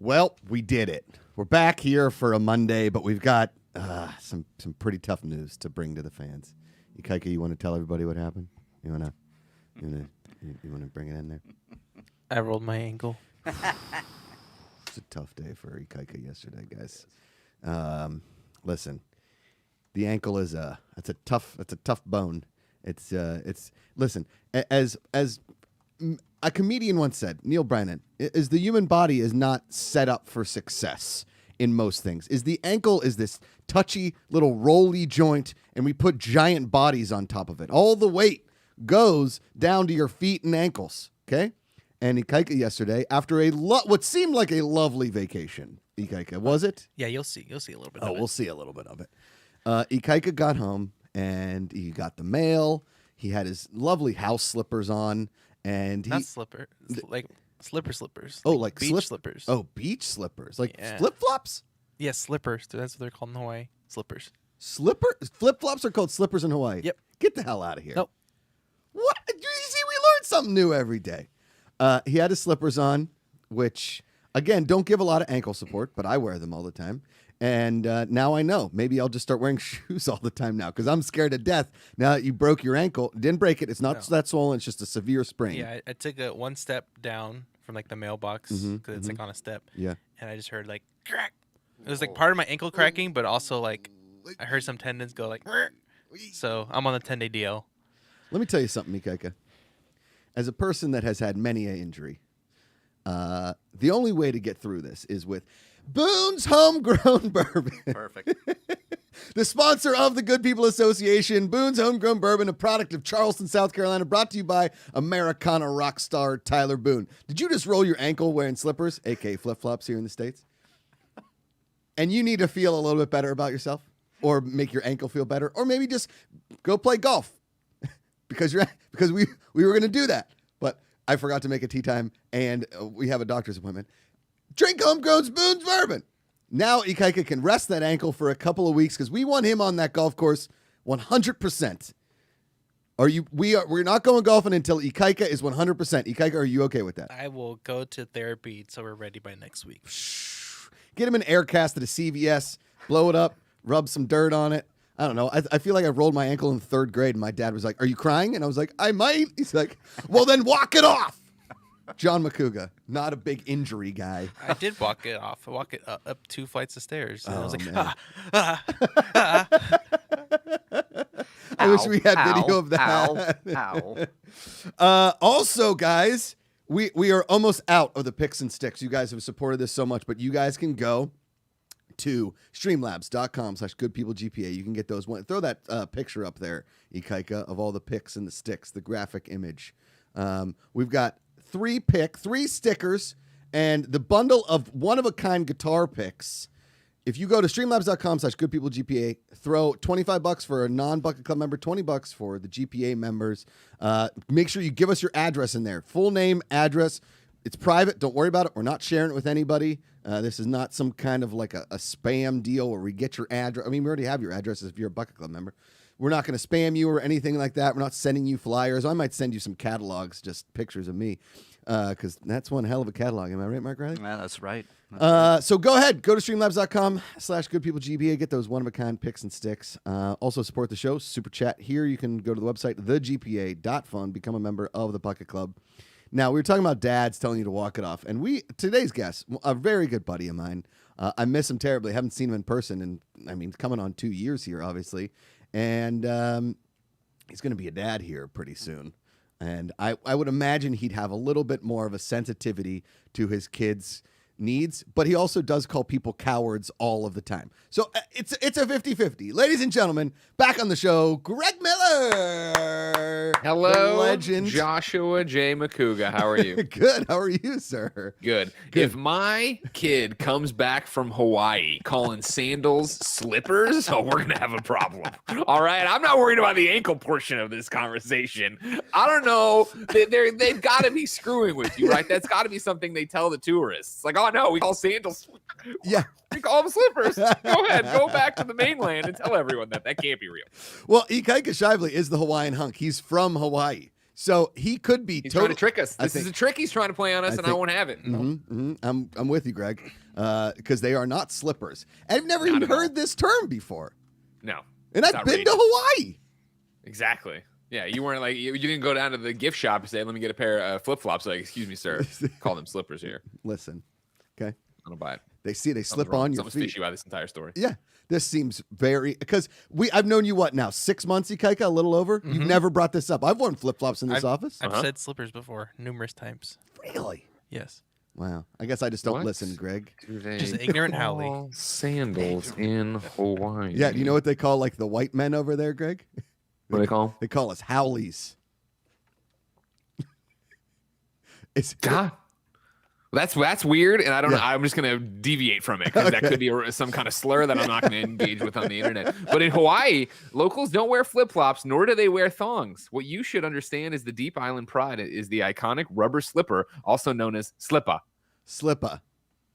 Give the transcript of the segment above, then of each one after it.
Well, we did it. We're back here for a Monday, but we've got some pretty tough news to bring to the fans. Ikaika, you want to tell everybody what happened? You want to bring it in there? I rolled my ankle. It's a tough day for Ikaika yesterday, guys. Listen, the ankle is it's a tough bone. It's listen, as a comedian once said, Neil Brennan, is the human body is not set up for success in most things. Is the ankle is this touchy little rolly joint, and we put giant bodies on top of it. All the weight goes down to your feet and ankles, okay? And Ikaika yesterday, after what seemed like a lovely vacation, Ikaika, was it? Yeah, you'll see a little bit of it. Oh, we'll see a little bit of it. Ikaika got home, and he got the mail. He had his lovely house slippers on. And Not slipper, like slippers. Oh, like beach slippers. Oh, beach slippers, like Yeah. flip flops. Yes, slippers. That's what they're called in Hawaii. Slippers. Flip flops are called slippers in Hawaii. Yep. Get the hell out of here. Nope. What? You see, we learn something new every day. He had his slippers on, which again don't give a lot of ankle support, but I wear them all the time. And now I know. Maybe I'll just start wearing shoes all the time now because I'm scared to death. Now that you broke your ankle, didn't break it. It's not that swollen. It's just a severe sprain. Yeah, I took a one step down from like the mailbox because it's like on a step. Yeah. And I just heard like crack. It was like part of my ankle cracking, but also like I heard some tendons go like. So I'm on the 10-day DL. Let me tell you something, Ikaika. As a person that has had many an injury, the only way to get through this is with Boone's Homegrown Bourbon. Perfect. The sponsor of the Good People Association, Boone's Homegrown Bourbon, a product of Charleston, South Carolina, brought to you by Americana rock star Tyler Boone. Did you just roll your ankle wearing slippers, aka flip-flops here in the States? And you need to feel a little bit better about yourself, or make your ankle feel better, or maybe just go play golf because we were going to do that, but I forgot to make a tea time, and we have a doctor's appointment. Drink Homegrown Boone's Bourbon. Now Ikaika can rest that ankle for a couple of weeks because we want him on that golf course 100%. We're not going golfing until Ikaika is 100%. Ikaika, are you okay with that? I will go to therapy so we're ready by next week. Get him an air cast at a CVS, blow it up, rub some dirt on it. I don't know. I feel like I rolled my ankle in 3rd grade, and my dad was like, "Are you crying?" And I was like, "I might." He's like, "Well, then walk it off." John Macuga, not a big injury guy. I did walk it off. I walked it up 2 flights of stairs. And I was like, man. I Ow, wish we had ow, video of that. Ow. Also, guys, we are almost out of the picks and sticks. You guys have supported this so much, but you guys can go to streamlabs.com/goodpeoplegpa. You can get those. Throw that picture up there, Ikaika, of all the picks and the sticks, the graphic image. We've got 3 stickers, and the bundle of one-of-a-kind guitar picks. If you go to streamlabs.com/goodpeoplegpa, throw $25 for a non-Bucket Club member, $20 for the GPA members. Make sure you give us your address in there. Full name, address. It's private. Don't worry about it. We're not sharing it with anybody. This is not some kind of like a spam deal where we get your address. I mean, we already have your address if you're a Bucket Club member. We're not going to spam you or anything like that. We're not sending you flyers. I might send you some catalogs, just pictures of me, because that's one hell of a catalog. Am I right, Mark Riley? Yeah, that's right. So go ahead. Go to streamlabs.com/goodpeoplegpa. Get those one-of-a-kind picks and sticks. Also support the show. Super chat here. You can go to the website, thegpa.fun. Become a member of the Bucket Club. Now, we were talking about dads telling you to walk it off. And today's guest, a very good buddy of mine. I miss him terribly. I haven't seen him in person. And I mean, coming on 2 years here, obviously. And he's going to be a dad here pretty soon. And I would imagine he'd have a little bit more of a sensitivity to his kids' needs, but he also does call people cowards all of the time. So it's a 50-50. Ladies and gentlemen, back on the show, Greg Miller. Hello, the legend. Joshua J. Macuga. How are you? Good. How are you, sir? Good. If my kid comes back from Hawaii calling sandals slippers, oh, we're going to have a problem. All right? I'm not worried about the ankle portion of this conversation. I don't know. They've got to be screwing with you, right? That's got to be something they tell the tourists. Like, oh, no, we call sandals. Yeah. We call them slippers. Go ahead. Go back to the mainland and tell everyone that. That can't be real. Well, Ikaika Shively is the Hawaiian hunk. He's from Hawaii. So he could be He's trying to trick us. This think- is a trick he's trying to play on us, and I won't have it. I'm with you, Greg, because they are not slippers. I've never Not even at all. heard this term before, No. and It's I've been outrageous. to Hawaii. Exactly. Yeah, you weren't like you didn't go down to the gift shop and say, "Let me get a pair of flip flops." Like, excuse me, sir. Call them slippers here. Listen, okay, I don't buy it. they slip Something's wrong. on your Something's feet. fishy about this entire story. Yeah, this seems very because I've known you what now 6 months, Ikaika, a little over. You've never brought this up. I've worn flip flops in this office. I've said slippers before numerous times. Really? Yes. Wow. I guess I just don't What? listen, Greg. Just ignorant Howley. Sandals in Hawaii. Yeah. Do you know what they call like the white men over there, Greg? What do they call them? They call us Howleys. It's God. That's weird, and I don't know. I'm just gonna deviate from it because that could be some kind of slur that I'm not gonna engage with on the internet. But in Hawaii, locals don't wear flip flops, nor do they wear thongs. What you should understand is the deep island pride is the iconic rubber slipper, also known as slipper, Slipper.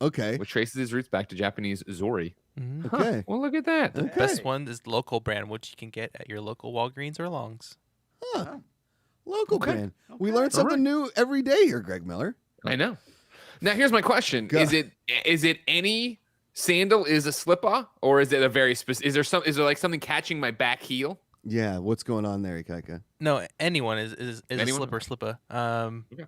Okay. which traces its roots back to Japanese zori. Mhm. Okay. Well, look at that. The best one is the local brand, which you can get at your local Walgreens or Longs. Huh. Local Okay. brand. We learn something new every day here, Greg Miller. I know. Now, here's my question: Go. Is it any sandal is a slipper, or is it a very specific? Is there like something catching my back heel? Yeah. What's going on there, Ikaika? No, anyone is a Anyone? slipper. Okay.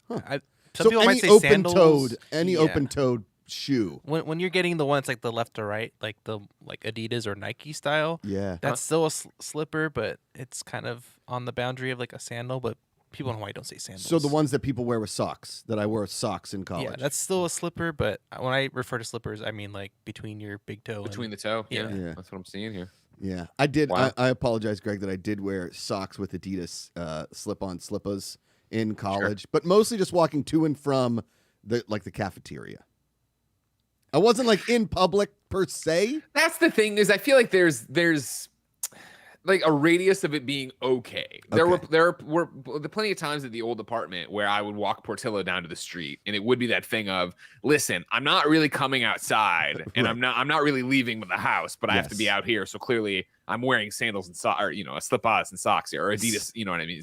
Some So people any might say open-toed, sandals. any Yeah. open-toed shoe. When you're getting the one that's like the left to right, like the Adidas or Nike style, Yeah. that's still a slipper, but it's kind of on the boundary of like a sandal. But people in Hawaii don't say sandals. So the ones that people wear with socks, that I wore socks in college. yeah, that's still a slipper. But when I refer to slippers, I mean like between your big toe. Between and, the toe? Yeah. Yeah. That's what I'm seeing here. Yeah, I did. Wow. I apologize, Greg, that I did wear socks with Adidas slip-on slippers in college, but mostly just walking to and from the cafeteria. I wasn't like in public per se. That's the thing is I feel like there's like a radius of it being okay. There were plenty of times at the old apartment where I would walk Portillo down to the street, and it would be that thing of, listen, I'm not really coming outside, and Right. I'm not really leaving the house, but I have to be Yes. out here. So clearly, I'm wearing sandals and socks, or a slip-ons and socks here, or Adidas. You know what I mean?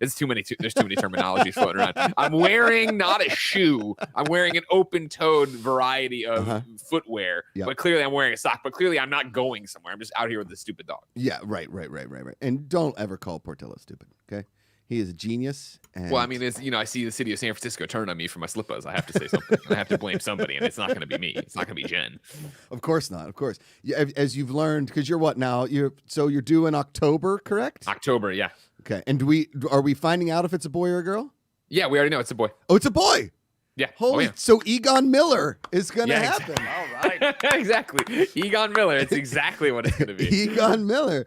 It's too many. There's too many terminologies floating around. I'm wearing not a shoe. I'm wearing an open-toed variety of footwear. Yep. But clearly, I'm wearing a sock. But clearly, I'm not going somewhere. I'm just out here with this stupid dog. Yeah, right. And don't ever call Portillo stupid. Okay, he is a genius. And Well, I mean, I see the city of San Francisco turn on me for my slippers. I have to say something. I have to blame somebody, and it's not going to be me. It's not going to be Jen. of course not. Of course, yeah, as you've learned, because you're what now? You're due in October, correct? October, yeah. Okay, and are we finding out if it's a boy or a girl? Yeah, we already know it's a boy. Oh, it's a boy. Yeah. Holy! Oh, yeah. So Egon Miller is gonna Yeah, happen. All right. Exactly. Egon Miller. It's exactly what it's going to be. Egon Miller.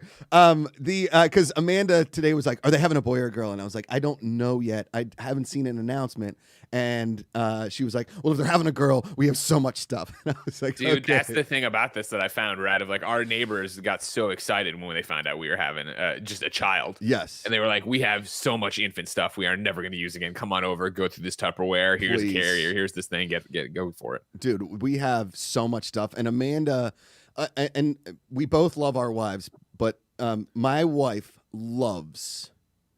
Because Amanda today was like, "Are they having a boy or a girl?" And I was like, "I don't know yet. I haven't seen an announcement." And she was like, "Well, if they're having a girl, we have so much stuff." And I was like, Dude, okay. that's the thing about this that I found rad of like our neighbors got so excited when they found out we were having just a child. Yes. And they were like, we have so much infant stuff we are never going to use again. Come on over, go through this Tupperware. Here's Please. a carrier. Here's this thing. Go for it. Dude, we have so much stuff. And Amanda, and we both love our wives, but my wife loves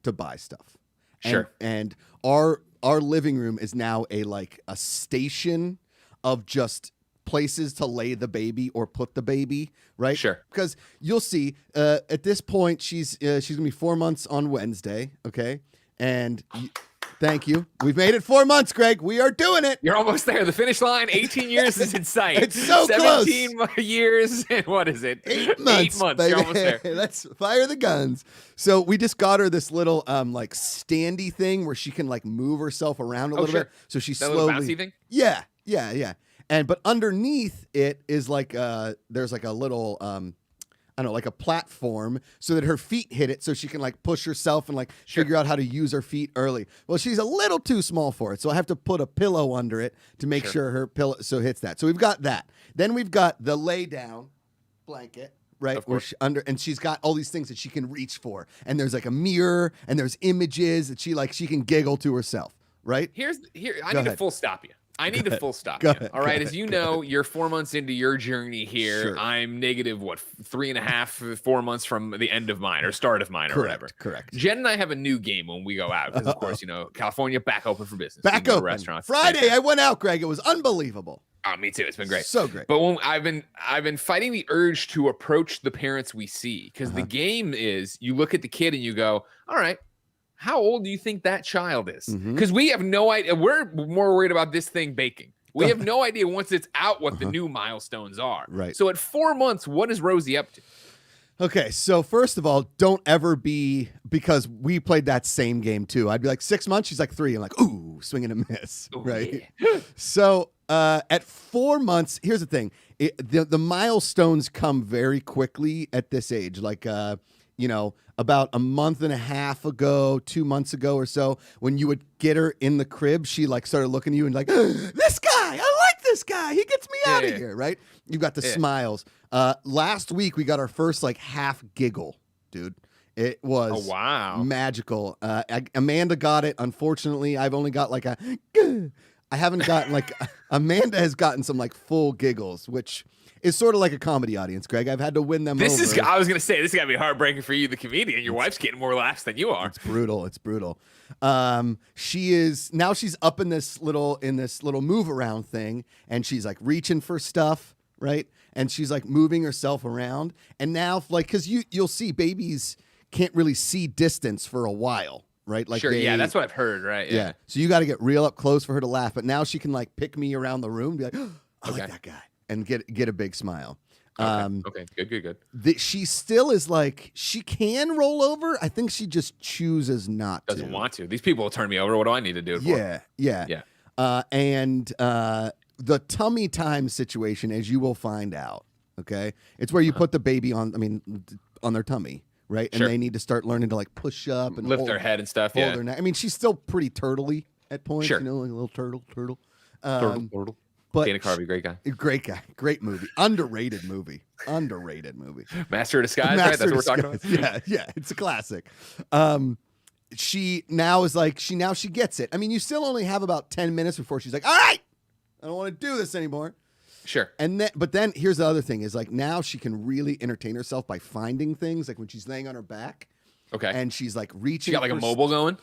to buy stuff. Sure. And our living room is now a station of just places to lay the baby or put the baby, right? Sure. Because you'll see at this point she's gonna be 4 months on Wednesday, okay? And thank you. We've made it 4 months, Greg. We are doing it. You're almost there. The finish line, 18 years is in sight. It's so 17 years, and what is it? 8 months. 8 months. Baby. You're almost there. Let's fire the guns. So we just got her this little standy thing where she can move herself around a little sure. bit. So she's That slowly little bouncy thing? Yeah. And but underneath it is there's a little I don't know, like a platform so that her feet hit it so she can push herself and figure out how to use her feet early. Well, she's a little too small for it. So I have to put a pillow under it to make sure her pillow hits that. So we've got that. Then we've got the lay down blanket. Right, Of where course. and she's got all these things that she can reach for, and there's a mirror, and there's images that she can giggle to herself. Right? Here. I Go need to ahead. full stop you. I need to full stop. Go You. ahead, All go right. ahead, As you go know, you're 4 months into your journey here. Sure. I'm negative, 3.5, 4 months from the end of mine or start of mine or whatever. Correct. Jen and I have a new game when we go out because, of course, California back open for business. Back We go to open. restaurants. Friday, I went out, Greg. It was unbelievable. Oh, me too. It's been great. So great. But when I've been fighting the urge to approach the parents we see because the game is you look at the kid and you go, all right, how old do you think that child is? Because we have no idea. We're more worried about this thing baking. We have no idea once it's out what the new milestones are. Right. So at 4 months, what is Rosie up to? Okay, so first of all, don't ever be, because we played that same game too. I'd be like 6 months, she's like 3. I'm like, ooh, swing and a miss, Ooh, right? yeah. So at 4 months, here's the thing: the milestones come very quickly at this age. Like, about a month and a half ago, 2 months ago or so, when you would get her in the crib, she like started looking at you and like, this guy, I like this guy. He gets me out of here, right? You've got the smiles. Last week we got our first like half giggle, dude. It was magical. Amanda got it. Unfortunately, I've only got like I haven't gotten like Amanda has gotten some like full giggles, which is sort of like a comedy audience, Greg. I've had to win them over. I was gonna say this is gotta be heartbreaking for you, the comedian. Your wife's getting more laughs than you are. It's brutal. It's brutal. She's up in this little move around thing, and she's like reaching for stuff, right? And she's like moving herself around. And now, like, because you'll see babies can't really see distance for a while, right? Like, sure, yeah, that's what I've heard, right? Yeah. So you got to get real up close for her to laugh. But now she can like pick me around the room, and be like, oh, I like that guy, and get a big smile. Okay, good. She still is like, she can roll over. I think she just chooses not Doesn't want to. These people will turn me over. What do I need to do it for? Yeah. And the tummy time situation, as you will find out, okay? It's where you put the baby on their tummy, right? And they need to start learning to like push up and lift their head and stuff. Hold their neck. I mean, she's still pretty turtley at points, like a little turtle. Turtle. But Dana Carvey, great guy. Great guy. Great movie. Underrated movie. Master of Disguise, right? That's what we're talking about. Yeah. It's a classic. She now is like, she gets it. I mean, you still only have about 10 minutes before she's like, all right, I don't want to do this anymore. Sure. But then here's the other thing is like, now she can really entertain herself by finding things, like when she's laying on her back. Okay. And she's like reaching. She got like a mobile going?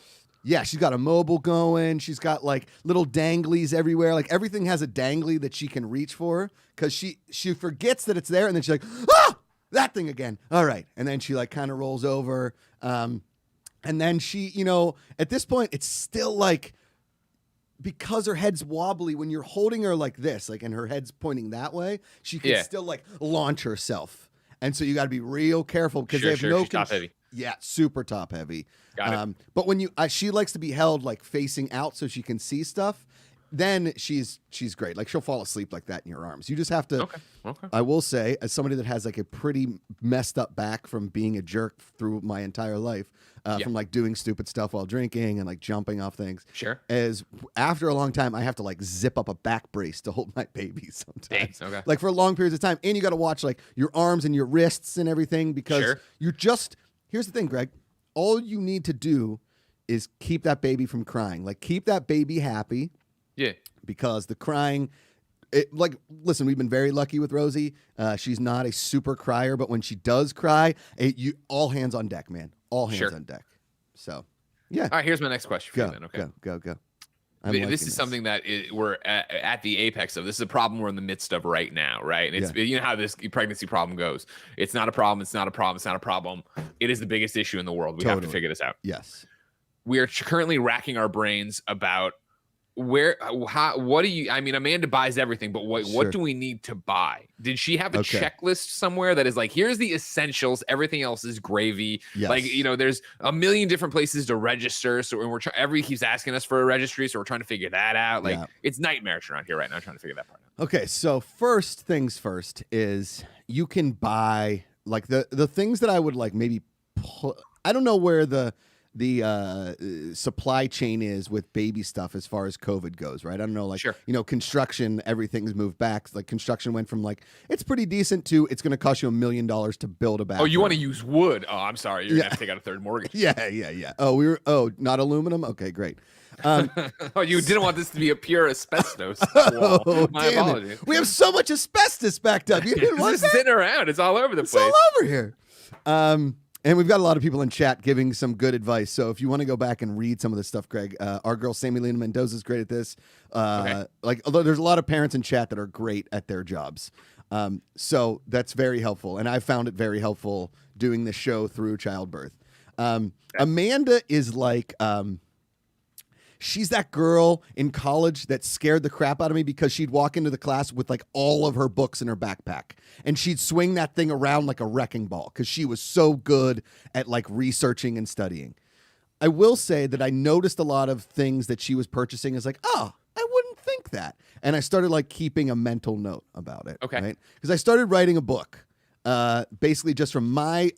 Yeah, she's got a mobile going. She's got like little danglies everywhere. Like everything has a dangly that she can reach for, because she forgets that it's there, and then she's like, ah, that thing again. All right. And then she like kind of rolls over. And then she, at this point, it's still like, because her head's wobbly, when you're holding her like this, like, and her head's pointing that way, she can still like launch herself. And so you got to be real careful, because they have no top heavy. Yeah, super top heavy. Got it. But when she likes to be held like facing out so she can see stuff, then she's great. Like she'll fall asleep like that in your arms. You just have to. Okay. I will say, as somebody that has like a pretty messed up back from being a jerk through my entire life, from like doing stupid stuff while drinking and like jumping off things. Sure. Is after a long time, I have to like zip up a back brace to hold my baby sometimes. Okay. Like for long periods of time, and you got to watch like your arms and your wrists and everything, because you're just. Here's the thing, Greg. All you need to do is keep that baby from crying. Like, keep that baby happy. Yeah. Because the crying, listen, we've been very lucky with Rosie. She's not a super crier, but when she does cry, all hands on deck, man. All hands on deck. So, yeah. All right, here's my next question for you then. Okay. Go. This is something that we're at the apex of. This is a problem we're in the midst of right now, right? And it's you know how this pregnancy problem goes. It's not a problem. It's not a problem. It's not a problem. It is the biggest issue in the world. We have to figure this out. Yes. We are currently racking our brains about what do you, I mean, Amanda buys everything, but what do we need to buy? Did she have a checklist somewhere that is like, here's the essentials, everything else is gravy? Yes. Like, there's a million different places to register. So when everybody keeps asking us for a registry, so we're trying to figure that out. Like, it's nightmarish around here right now, trying to figure that part out. Okay, so first things first is you can buy like the things that I would like maybe put, I don't know where the supply chain is with baby stuff as far as COVID goes, right? I don't know, like, construction, everything's moved back. Like construction went from like, it's pretty decent to, it's going to cost you $1 million to build a bathroom. Oh, you want to use wood? Oh, I'm sorry. You're going to have to take out a third mortgage. Yeah. Oh, not aluminum? Okay, great. Oh, you didn't want this to be a pure asbestos wall. Oh, My damn apologies. it. We have so much asbestos backed up. You didn't want It's that? sitting around. It's all over the It's place. all over here. And we've got a lot of people in chat giving some good advice. So if you want to go back and read some of this stuff, Greg, our girl Sammy Lena Mendoza is great at this. Like, although there's a lot of parents in chat that are great at their jobs. So that's very helpful. And I found it very helpful doing this show through childbirth. Amanda is like, she's that girl in college that scared the crap out of me because she'd walk into the class with like all of her books in her backpack and she'd swing that thing around like a wrecking ball because she was so good at like researching and studying. I will say that I noticed a lot of things that she was purchasing as like, oh, I wouldn't think that. And I started like keeping a mental note about it. Okay. Right? Because I started writing a book basically just from my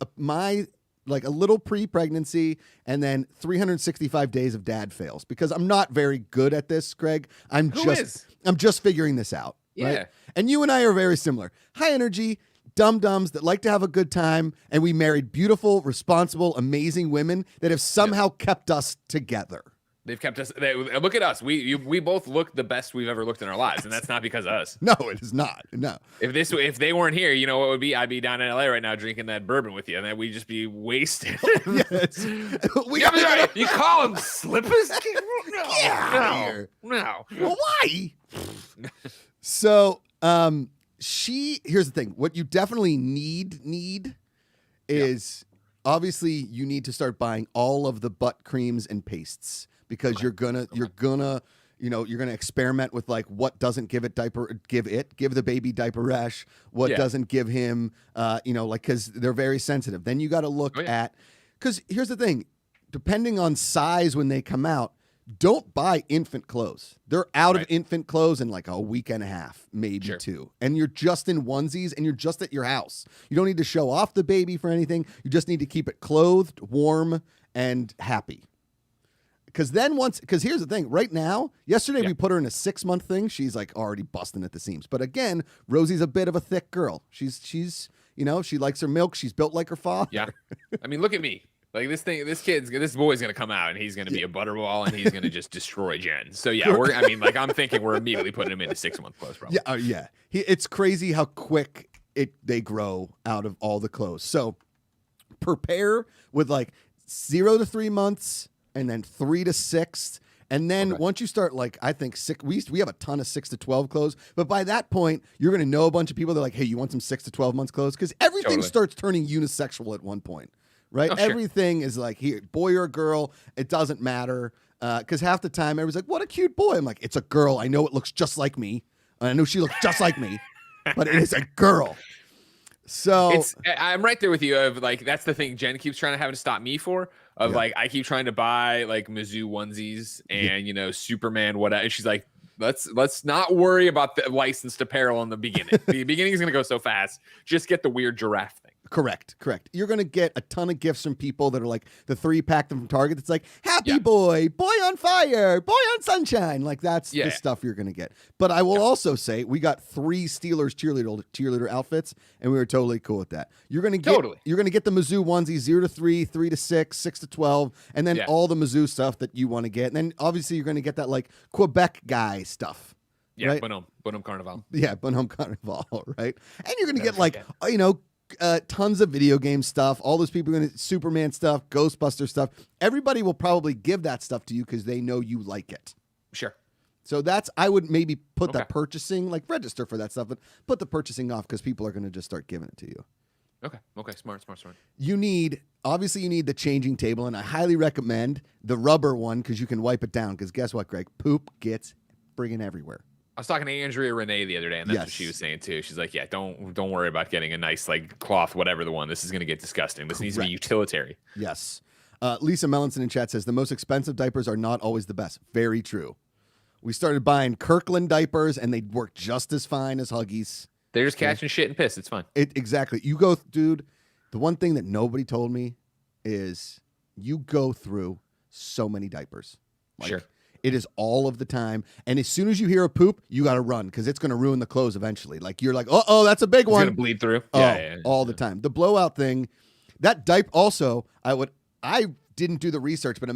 like a little pre-pregnancy and then 365 days of dad fails because I'm not very good at this, Greg. I'm just figuring this out. Yeah. Right? And you and I are very similar. High energy, dum-dums that like to have a good time, and we married beautiful, responsible, amazing women that have somehow kept us together. They've kept us. Look at us. We both look the best we've ever looked in our lives, and that's not because of us. No, it is not. No. If they weren't here, you know what would be? I'd be down in LA right now drinking that bourbon with you, and then we'd just be wasted. Yes. You call them slippers? No, Get out of here. no. Well, why? So, here's the thing. What you definitely need is obviously you need to start buying all of the butt creams and pastes because you're gonna experiment with like what doesn't give the baby diaper rash, what doesn't give him, because they're very sensitive. Then you got to look at, because here's the thing, depending on size when they come out, don't buy infant clothes. They're out of infant clothes in like a week and a half, maybe two. And you're just in onesies and you're just at your house. You don't need to show off the baby for anything. You just need to keep it clothed, warm, and happy. Because here's the thing. Right now, yesterday we put her in a 6-month thing. She's like already busting at the seams. But again, Rosie's a bit of a thick girl. She's she likes her milk. She's built like her father. Yeah. I mean, look at me. Like this boy's gonna come out and he's gonna be a butterball and he's gonna just destroy Jen. So yeah, I'm thinking we're immediately putting him in a 6-month clothes probably. Yeah. It's crazy how quick they grow out of all the clothes. So prepare with like 0 to 3 months and then 3 to 6. And then once you start, like, I think we have a ton of 6 to 12 clothes, but by that point, you're going to know a bunch of people that are like, hey, you want some 6 to 12 months clothes? Because everything starts turning unisexual at one point, right? Everything is like, here, boy or girl, it doesn't matter. Because half the time, everybody's like, what a cute boy. I'm like, it's a girl. I know it looks just like me. I know she looks just like me, but it is a girl. So I'm right there with you. Of like, that's the thing Jen keeps trying to have to stop me for. Like, I keep trying to buy like Mizzou onesies and Superman whatever. And she's like, let's not worry about the licensed apparel in the beginning. The beginning is gonna go so fast. Just get the weird giraffe thing. Correct. You're going to get a ton of gifts from people that are like the 3-pack from Target. It's like, happy boy on fire, boy on sunshine. Like that's the stuff you're going to get. But I will also say we got 3 Steelers cheerleader outfits and we were totally cool with that. You're going to get the Mizzou onesie 0 to 3, 3 to 6, 6 to 12, and then all the Mizzou stuff that you want to get. And then obviously you're going to get that like Quebec guy stuff. Yeah, right? Bonhomme Carnival. Yeah, Bonhomme Carnival, right? And you're going to get like, tons of video game stuff. All those people are going to Superman stuff, Ghostbuster stuff. Everybody will probably give that stuff to you because they know you like it. Sure. So I would maybe put the purchasing, like register for that stuff, but put the purchasing off because people are going to just start giving it to you. Okay. Smart. You need the changing table, and I highly recommend the rubber one because you can wipe it down. Because guess what, Greg? Poop gets friggin' everywhere. I was talking to Andrea Renee the other day, and that's what she was saying too. She's like, "Yeah, don't worry about getting a nice like cloth, whatever the one. This is going to get disgusting. This needs to be utilitarian." Yes. Lisa Mellinson in chat says the most expensive diapers are not always the best. Very true. We started buying Kirkland diapers, and they work just as fine as Huggies. They're just catching shit and piss. It's fine. Exactly. You go, dude. The one thing that nobody told me is you go through so many diapers. Sure. It is all of the time. And as soon as you hear a poop, you got to run because it's going to ruin the clothes eventually. Like you're like, oh, that's a big one. It's going to bleed through. All the time. The blowout thing, that diaper also, I didn't do the research, but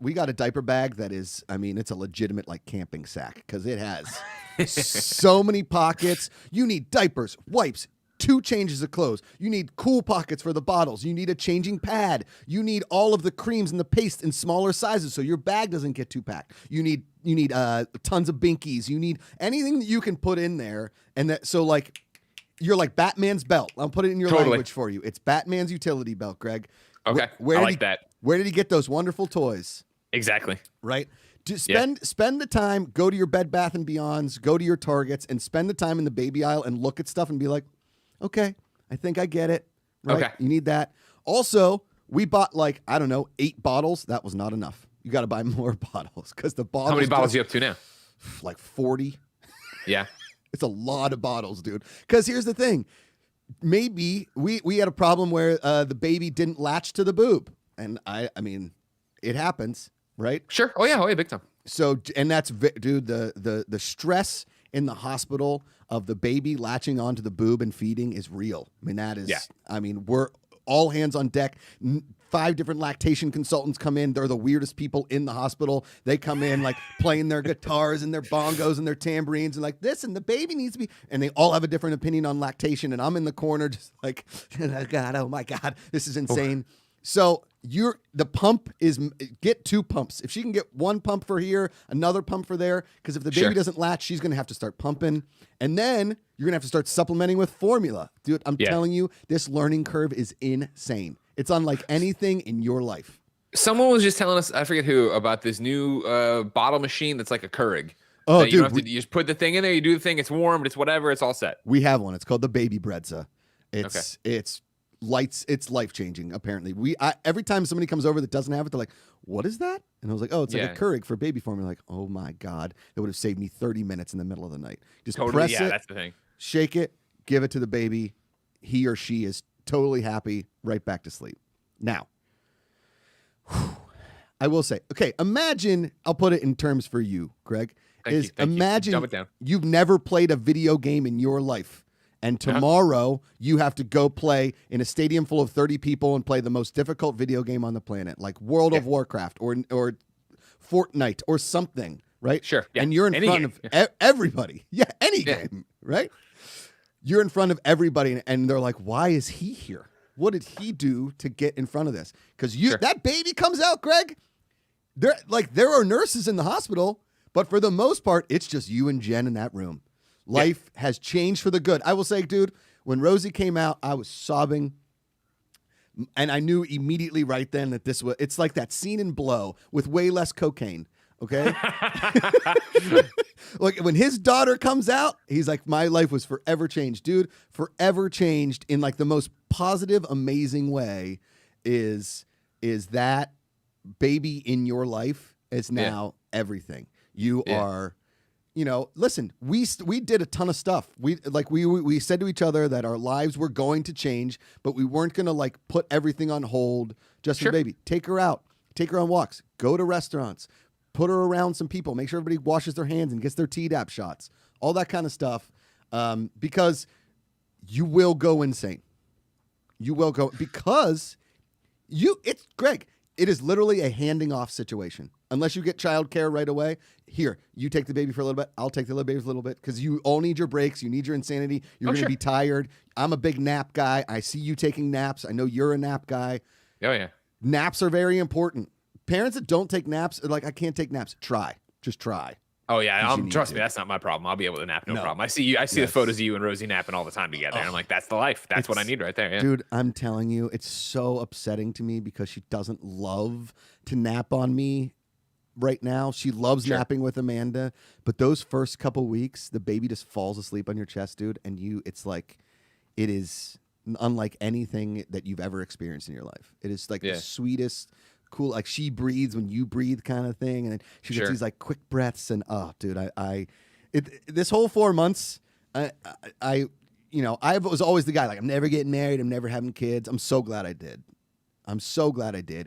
we got a diaper bag that is, I mean, it's a legitimate like camping sack because it has so many pockets. You need diapers, wipes, 2 changes of clothes. You need cool pockets for the bottles. You need a changing pad. You need all of the creams and the paste in smaller sizes so your bag doesn't get too packed. You need tons of binkies. You need anything that you can put in there, and that so like you're like Batman's belt. I'll put it in your language for you. It's Batman's utility belt, Greg. Okay, I like that. Where did he get those wonderful toys? Exactly. Right? Spend the time, go to your Bed Bath & Beyonds, go to your Targets, and spend the time in the baby aisle and look at stuff and be like, okay, I think I get it. Right? Okay. You need that. Also, we bought like, I don't know, 8 bottles. That was not enough. You got to buy more bottles because the bottles. How many bottles are you up to now? Like 40. Yeah. It's a lot of bottles, dude. Because here's the thing. Maybe we had a problem where the baby didn't latch to the boob. And I mean, it happens, right? Sure. Oh yeah, big time. So, and that's, dude, the stress in the hospital of the baby latching onto the boob and feeding is real. I mean, that is, I mean, we're all hands on deck. 5 different lactation consultants come in. They're the weirdest people in the hospital. They come in like playing their guitars and their bongos and their tambourines and like this, and the baby needs to be, and they all have a different opinion on lactation. And I'm in the corner just like, oh my God, this is insane. Oh. So the pump is, get 2 pumps. If she can get 1 pump for here, another pump for there, because if the baby doesn't latch, she's going to have to start pumping. And then you're going to have to start supplementing with formula. Dude, I'm telling you, this learning curve is insane. It's unlike anything in your life. Someone was just telling us, I forget who, about this new bottle machine that's like a Keurig. Oh, dude, you just put the thing in there, you do the thing, it's warm, it's whatever, it's all set. We have one. It's called the Baby Bredza. It's life-changing, apparently. Every time somebody comes over that doesn't have it, they're like, what is that? And I was like, oh, it's like a Keurig for baby formula. Like, oh my God, that would have saved me 30 minutes in the middle of the night. Just press it, that's the thing. Shake it, give it to the baby. He or she is totally happy, right back to sleep. Now, I will say, okay, imagine, I'll put it in terms for you, Greg, imagine you've never played a video game in your life. And tomorrow you have to go play in a stadium full of 30 people and play the most difficult video game on the planet, like World of Warcraft or Fortnite or something, right? Sure. Yeah. And you're in front of everybody. Yeah, any game, right? You're in front of everybody, and they're like, why is he here? What did he do to get in front of this? Because that baby comes out, Greg. There are nurses in the hospital, but for the most part, it's just you and Jen in that room. Life has changed for the good. I will say, dude, when Rosie came out, I was sobbing. And I knew immediately right then that it's like that scene in Blow with way less cocaine. Okay? Like when his daughter comes out, he's like, my life was forever changed. Dude, forever changed in like the most positive, amazing way is that baby in your life is now everything. You are... You know, listen, we did a ton of stuff. We said to each other that our lives were going to change, but we weren't going to like put everything on hold just for the baby. Take her out. Take her on walks. Go to restaurants. Put her around some people. Make sure everybody washes their hands and gets their Tdap shots. All that kind of stuff. Because you will go insane. You will go because it's Greg. It is literally a handing off situation. Unless you get childcare right away, here, you take the baby for a little bit. I'll take the little baby for a little bit because you all need your breaks. You need your insanity. You're going to be tired. I'm a big nap guy. I see you taking naps. I know you're a nap guy. Oh, yeah. Naps are very important. Parents that don't take naps are like, I can't take naps. Try. Just try. Oh, yeah. Trust me, that's not my problem. I'll be able to nap, no problem. I see the photos of you and Rosie napping all the time together. And I'm like, that's the life. That's what I need right there. Yeah. Dude, I'm telling you, it's so upsetting to me because she doesn't love to nap on me right now. She loves napping with Amanda. But those first couple weeks, the baby just falls asleep on your chest, dude. And it's like, it is unlike anything that you've ever experienced in your life. It is like the sweetest, cool, like she breathes when you breathe kind of thing, and then she gets these like quick breaths, and dude, this whole 4 months, I was always the guy like I'm never getting married, I'm never having kids. I'm so glad I did.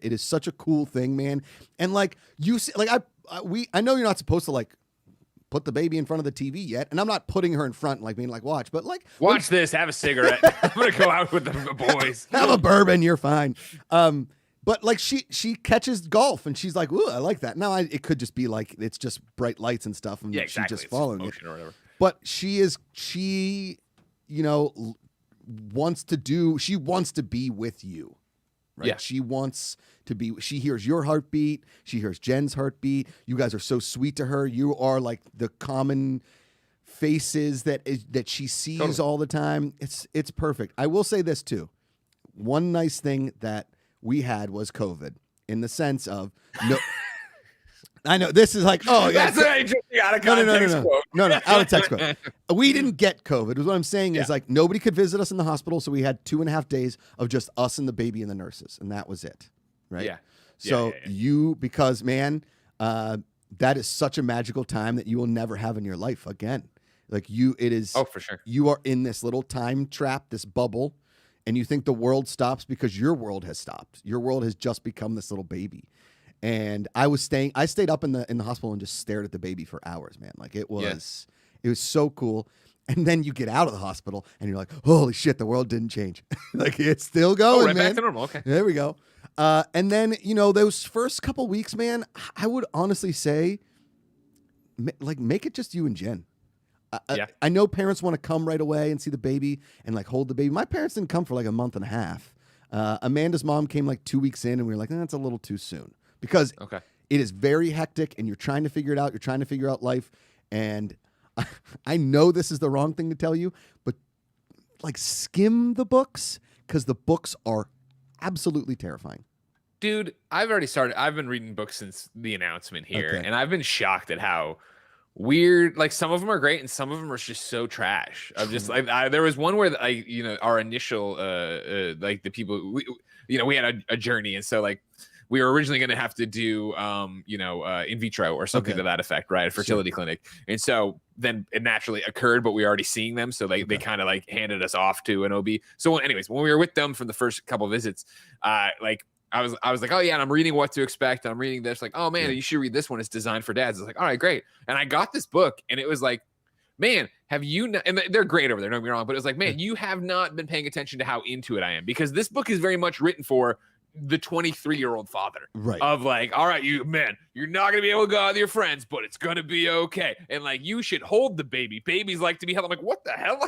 It is such a cool thing, man. And like you see, like I know you're not supposed to like put the baby in front of the TV yet, and I'm not putting her in front like being like watch, but like watch this, have a cigarette. I'm gonna go out with the boys. Have a bourbon, you're fine. But like she catches golf and she's like, ooh, I like that. Now it could just be like it's just bright lights and stuff and she's just following it. Or whatever. But she wants to be with you. Right? Yeah. She hears your heartbeat, she hears Jen's heartbeat. You guys are so sweet to her. You are like the common faces that she sees all the time. It's perfect. I will say this too. One nice thing that we had was COVID, in the sense of no. I know this is like, oh yeah, that's an out of context quote. No, out of text quote. We didn't get COVID. What I'm saying is like nobody could visit us in the hospital, so we had 2.5 days of just us and the baby and the nurses, and that was it, right? Yeah. So because man, that is such a magical time that you will never have in your life again. Like it is. Oh, for sure. You are in this little time trap, this bubble. And you think the world stops because your world has stopped. Your world has just become this little baby. And I stayed up in the hospital and just stared at the baby for hours, man. Like it was so cool. And then you get out of the hospital and you're like, holy shit, the world didn't change. Like it's still going, right man. back to normal. Okay. There we go. And then, those first couple weeks, man, I would honestly say, like, make it just you and Jen. I know parents want to come right away and see the baby and like hold the baby. My parents didn't come for like a month and a half. Amanda's mom came like 2 weeks in and we were like, that's a little too soon because it is very hectic and you're trying to figure it out. You're trying to figure out life. And I know this is the wrong thing to tell you, but like skim the books because the books are absolutely terrifying. Dude, I've already started. I've been reading books since the announcement here, and I've been shocked at how weird, like some of them are great and some of them are just so trash. I'm just like, there was one where our initial like the people we had a journey, and so like we were originally going to have to do in vitro or something to that effect, right? A fertility clinic. And so then it naturally occurred, but we were already seeing them, so they kind of like handed us off to an OB. So anyways, when we were with them for the first couple of visits, like I was like, oh yeah, and I'm reading What to Expect. And I'm reading this, like, oh man, you should read this one. It's designed for dads. I was like, all right, great. And I got this book, and it was like, man, have you not, and they're great over there, don't get me wrong, but it was like, man, you have not been paying attention to how into it I am, because this book is very much written for the 23-year-old father, right? Of like, all right, you're not gonna be able to go out with your friends, but it's gonna be okay, and like you should hold the baby. Babies like to be held. I'm like, what the hell?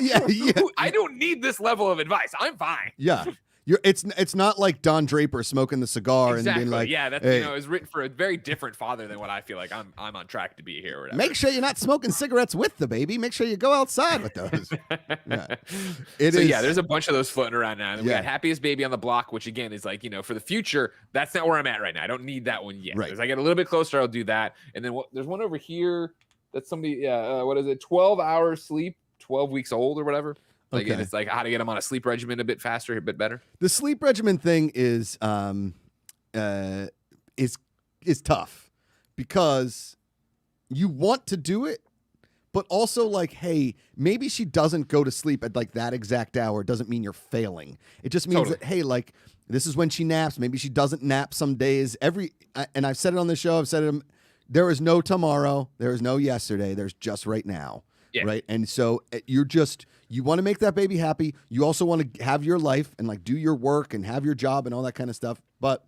I don't need this level of advice. I'm fine. Yeah. It's not like Don Draper smoking the cigar and being like, that's hey. It's written for a very different father than what I feel like I'm on track to be here. Or whatever. Make sure you're not smoking cigarettes with the baby. Make sure you go outside with those. There's a bunch of those floating around now. And we got Happiest Baby on the Block, which again is like, for the future, that's not where I'm at right now. I don't need that one yet. Right. As I get a little bit closer, I'll do that. And then there's one over here that's somebody, what is it? 12 hours sleep, 12 weeks old or whatever. Like it's like how to get them on a sleep regimen a bit faster, a bit better. The sleep regimen thing is tough because you want to do it, but also like, hey, maybe she doesn't go to sleep at like that exact hour. Doesn't mean you're failing. It just means that, hey, like this is when she naps. Maybe she doesn't nap some days. And I've said it on the show. I've said it. There is no tomorrow. There is no yesterday. There's just right now. Yeah. Right. And so you want to make that baby happy. You also want to have your life and like do your work and have your job and all that kind of stuff. But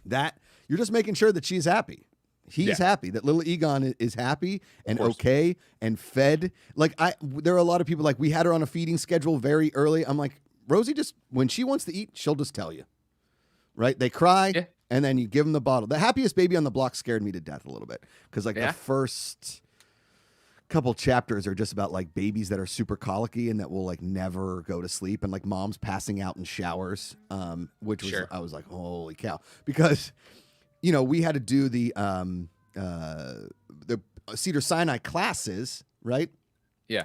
that you're just making sure that she's happy. He's happy, that little Egon is happy and okay and fed. Like there are a lot of people like we had her on a feeding schedule very early. I'm like, Rosie, just when she wants to eat, she'll just tell you. Right. They cry and then you give them the bottle. The Happiest Baby on the Block scared me to death a little bit because like the first couple chapters are just about like babies that are super colicky and that will like never go to sleep and like moms passing out in showers, which was I was like, holy cow, because we had to do the Cedar Sinai classes, right? Yeah,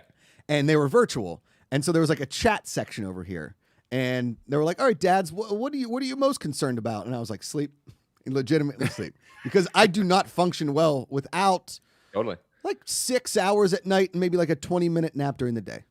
and they were virtual, and so there was like a chat section over here, and they were like, all right, dads, what are you most concerned about? And I was like, sleep, legitimately sleep, because I do not function well without like 6 hours at night and maybe like a 20-minute nap during the day.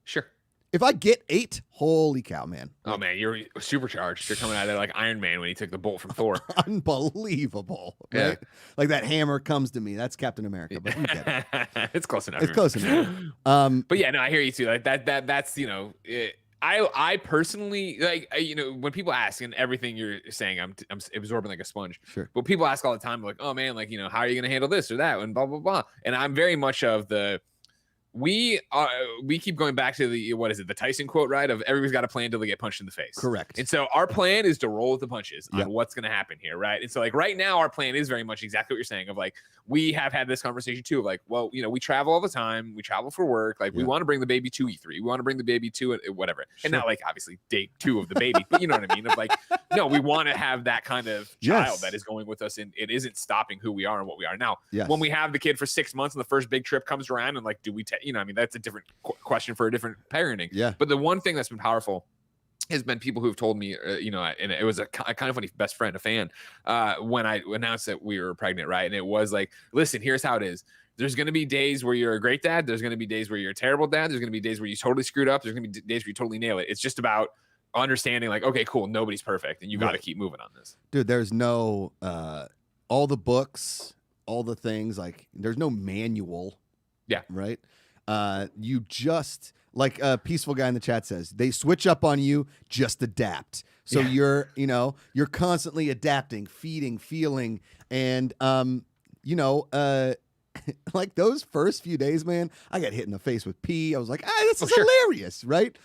Sure. If I get 8, holy cow, man. Oh, man, you're supercharged. You're coming out of there like Iron Man when he took the bolt from Thor. Unbelievable. Right? Yeah. Like that hammer comes to me. That's Captain America. But you get it. It's close enough. It's close enough. But yeah, no, I hear you too. Like that's I personally like, when people ask, and everything you're saying, I'm absorbing like a sponge. Sure. But people ask all the time, like, oh man, like, how are you going to handle this or that? And blah, blah, blah. And I'm very much of we keep going back to the Tyson quote, right? Of everybody's got a plan till they get punched in the face. Correct. And so our plan is to roll with the punches on what's going to happen here, right? And so like right now, our plan is very much exactly what you're saying of like, we have had this conversation too of like, well, we travel all the time. We travel for work. Like we want to bring the baby to E3. We want to bring the baby to it, whatever. Sure. And not like obviously day 2 of the baby, but you know what I mean? Of like, no, we want to have that kind of child that is going with us, and it isn't stopping who we are and what we are. Now, when we have the kid for 6 months and the first big trip comes around, and like, do we I mean, that's a different question for a different parenting. Yeah. But the one thing that's been powerful has been people who've told me, and it was a kind of funny best friend, a fan, when I announced that we were pregnant, right? And it was like, listen, here's how it is. There's going to be days where you're a great dad. There's going to be days where you're a terrible dad. There's going to be days where you totally screwed up. There's going to be days where you totally nail it. It's just about understanding like, okay, cool, nobody's perfect, and you got to keep moving on this. Dude, there's no, all the books, all the things, like there's no manual. Yeah. Right. You just, like a peaceful guy in the chat says, they switch up on you, just adapt. So you're constantly adapting, feeding, feeling, and like those first few days, man, I got hit in the face with pee. I was like, this is hilarious, right?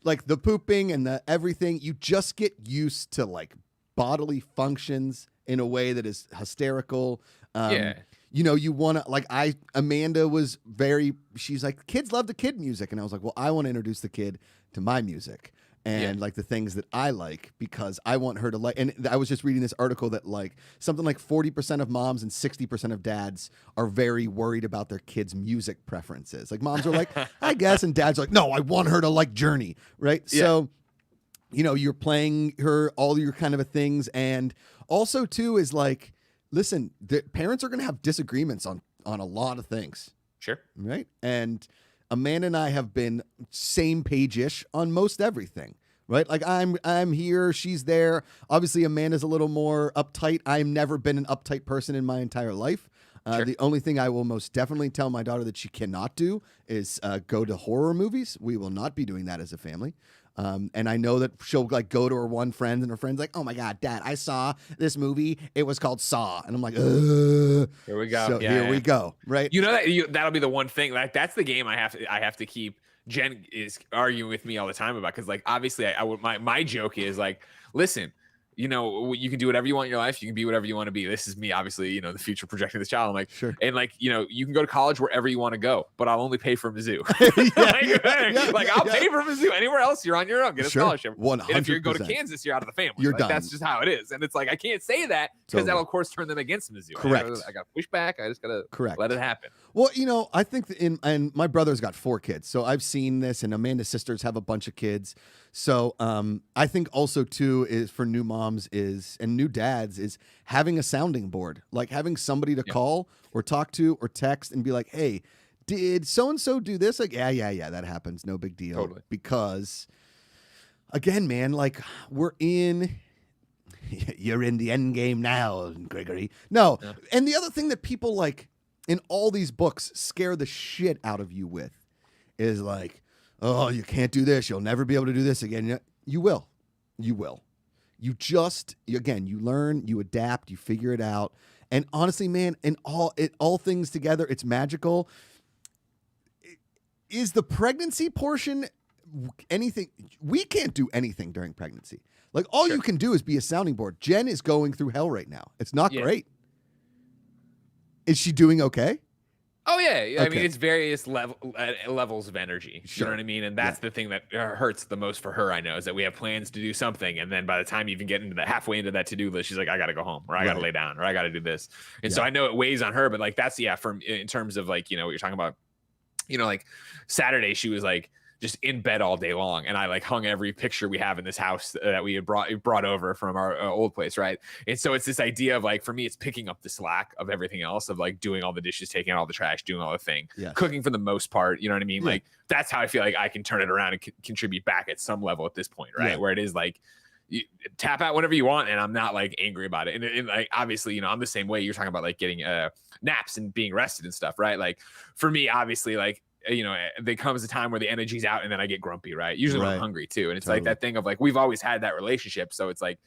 Like the pooping and the everything, you just get used to like bodily functions in a way that is hysterical. You want to, like, Amanda was she's like, kids love the kid music. And I was like, well, I want to introduce the kid to my music and like the things that I like, because I want her to like, and I was just reading this article that like something like 40% of moms and 60% of dads are very worried about their kids' music preferences. Like moms are like, I guess, and dads are like, no, I want her to like Journey. Right. Yeah. So, you're playing her all your kind of things. And also too is like, listen, the parents are going to have disagreements on a lot of things. Sure. Right. And Amanda and I have been same page-ish on most everything. Right. Like I'm here. She's there. Obviously, Amanda's a little more uptight. I've never been an uptight person in my entire life. Sure. The only thing I will most definitely tell my daughter that she cannot do is go to horror movies. We will not be doing that as a family. And I know that she'll like go to her one friend, and her friend's like, oh my God, Dad, I saw this movie. It was called Saw. And I'm like, here we go. So here we go. Right. That'll be the one thing, like, that's the game I have to keep. Jen is arguing with me all the time about, because like, obviously my joke is like, listen, you can do whatever you want in your life. You can be whatever you want to be. This is me, obviously, the future projecting this child. I'm like, sure. And like, you can go to college wherever you want to go, but I'll only pay for Mizzou. I'll pay for Mizzou. Anywhere else, you're on your own. Get a scholarship. 100%. And if you go to Kansas, you're out of the family. You're done. That's just how it is. And it's like, I can't say that because that'll of course turn them against Mizzou. Correct. I got to push back. I just got to let it happen. Well, I think and my brother's got 4 kids, so I've seen this, and Amanda's sisters have a bunch of kids. So I think also too is for new moms and new dads is having a sounding board, like having somebody to call or talk to or text and be like, hey, did so-and-so do this? Like, yeah, that happens. No big deal. Totally. Because again, man, like you're in the end game now, Gregory. No. Yeah. And the other thing that people like in all these books scare the shit out of you with is like, oh, you can't do this. You'll never be able to do this again. You will. You just, again, you learn, you adapt, you figure it out. And honestly, man, in all things together, it's magical. Is the pregnancy portion anything? We can't do anything during pregnancy. Like all you can do is be a sounding board. Jen is going through hell right now. It's not great. Is she doing okay? Oh yeah, okay. I mean, it's various levels of energy. You know what I mean? And that's the thing that hurts the most for her. I know is that we have plans to do something, and then by the time you even get into halfway into that to-do list, she's like, I got to go home, or I got to lay down, or I got to do this. And so I know it weighs on her, but like that's in terms of like what you're talking about. Like Saturday, she was like just in bed all day long, and I like hung every picture we have in this house that we had brought over from our old place, right? And so it's this idea of like, for me, it's picking up the slack of everything else, of like doing all the dishes, taking out all the trash, doing all the thing, cooking for the most part, you know what I mean? Like that's how I feel like I can turn it around and contribute back at some level at this point, right? Where it is like, you tap out whenever you want, and I'm not like angry about it. And like obviously, I'm the same way. You're talking about like getting naps and being rested and stuff, right? Like for me, obviously, like there comes a time where the energy's out and then I get grumpy, right? Usually when I'm Right. hungry too. And it's Totally. like that thing of like, we've always had that relationship. So it's like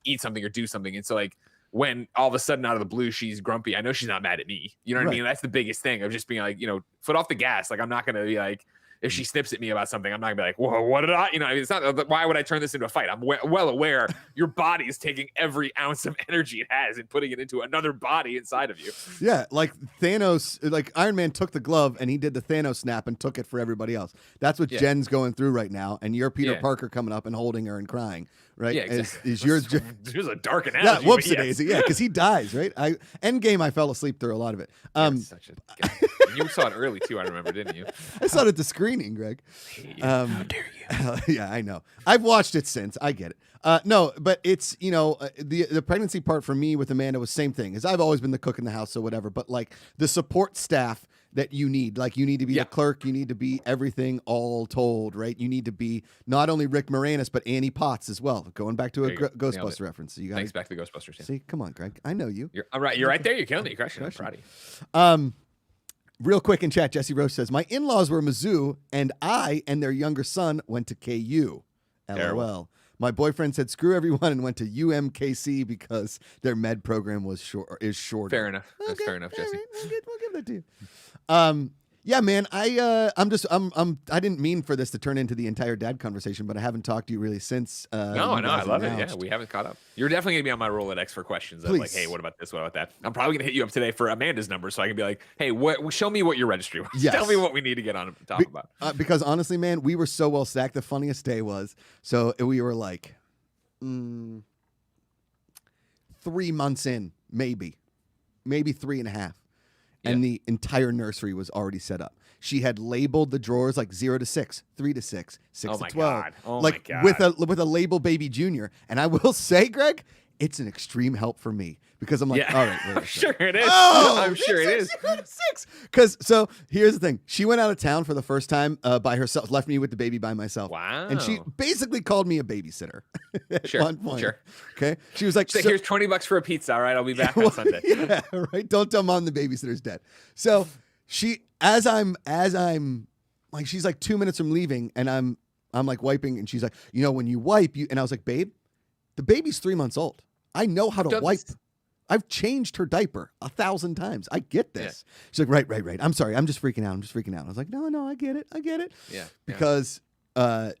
eat something or do something. And so like when all of a sudden out of the blue, she's grumpy, I know she's not mad at me. You know what I Right. mean? That's the biggest thing of just being like, foot off the gas. Like I'm not going to be like, if she snips at me about something, I'm not gonna be like, whoa, what did I, it's not, why would I turn this into a fight? I'm well aware your body is taking every ounce of energy it has and putting it into another body inside of you. Yeah, like Thanos, like Iron Man took the glove and he did the Thanos snap and took it for everybody else. That's what Jen's going through right now. And you're Peter Parker coming up and holding her and crying, right? Yeah, exactly. Is yours just... There's a dark analogy. Yeah, whoopsie daisy. Yeah, because he dies, right? Endgame, I fell asleep through a lot of it. You saw it early too, I remember, didn't you? I saw it at the screening, Greg. How dare you? Yeah, I know. I've watched it since. I get it. No, but it's, the pregnancy part for me with Amanda was same thing. As I've always been the cook in the house, so whatever. But like the support staff that you need, like you need to be the clerk, you need to be everything all told, right? You need to be not only Rick Moranis, but Annie Potts as well. Going back to a Ghostbuster reference. So you Thanks back to the Ghostbusters. Yeah. See, come on, Greg. I know you. You're right there. You're killing it. You're crushing it. I'm proud of you. Real quick in chat, Jesse Roche says, my in-laws were Mizzou, and I and their younger son went to KU. LOL. Terrible. My boyfriend said, screw everyone, and went to UMKC because their med program is shorter. Fair enough. That's fair enough, Jesse. Right. We'll give that to you. Yeah, man, I didn't mean for this to turn into the entire dad conversation, but I haven't talked to you really since. No, I love it. Yeah, we haven't caught up. You're definitely gonna be on my Rolodex for questions of like, hey, what about this? What about that? I'm probably gonna hit you up today for Amanda's number, so I can be like, hey, show me what your registry was. Yes. Tell me what we need to get on top about. Because honestly, man, we were so well stacked. The funniest day was, so we were like 3 months in, maybe 3.5. And the entire nursery was already set up. She had labeled the drawers like 0 to 6, 3 to 6, 6 to 12. My God. With a label baby junior. And I will say, Greg, it's an extreme help for me because I'm like, all right, I'm sure it is. Oh, I'm sure it is. 0 to 6. So here's the thing. She went out of town for the first time by herself, left me with the baby by myself. Wow. And she basically called me a babysitter at one point. Sure. Okay. She was like, so here's $20 for a pizza. All right, I'll be back on Sunday. Yeah, right. Don't tell mom the babysitter's dead. So she, as I'm like, she's like 2 minutes from leaving, and I'm like wiping, and she's like, when you wipe, and I was like, babe, the baby's 3 months old. I know how to wipe. I've changed her diaper 1,000 times. I get this. Yeah. She's like, right. I'm sorry. I'm just freaking out. I was like, no, I get it. Yeah. Because Amanda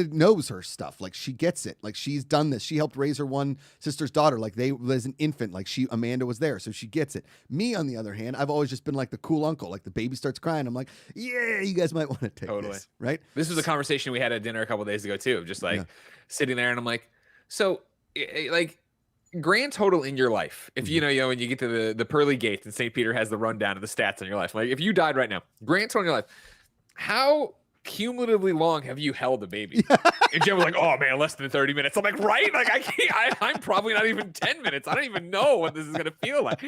knows her stuff. Like she gets it. Like she's done this. She helped raise her one sister's daughter. Like as an infant, like Amanda was there. So she gets it. Me, on the other hand, I've always just been like the cool uncle. Like the baby starts crying, I'm like, yeah, you guys might want to take this. Right. This was a conversation we had at dinner a couple of days ago too. Just like sitting there and I'm like, so like, grand total in your life, if when you get to the pearly gates and St. Peter has the rundown of the stats in your life, like if you died right now, grand total in your life, how cumulatively long have you held a baby? And Jen was like, oh man, less than 30 minutes. I'm like, right? Like I'm probably not even 10 minutes. I don't even know what this is gonna feel like.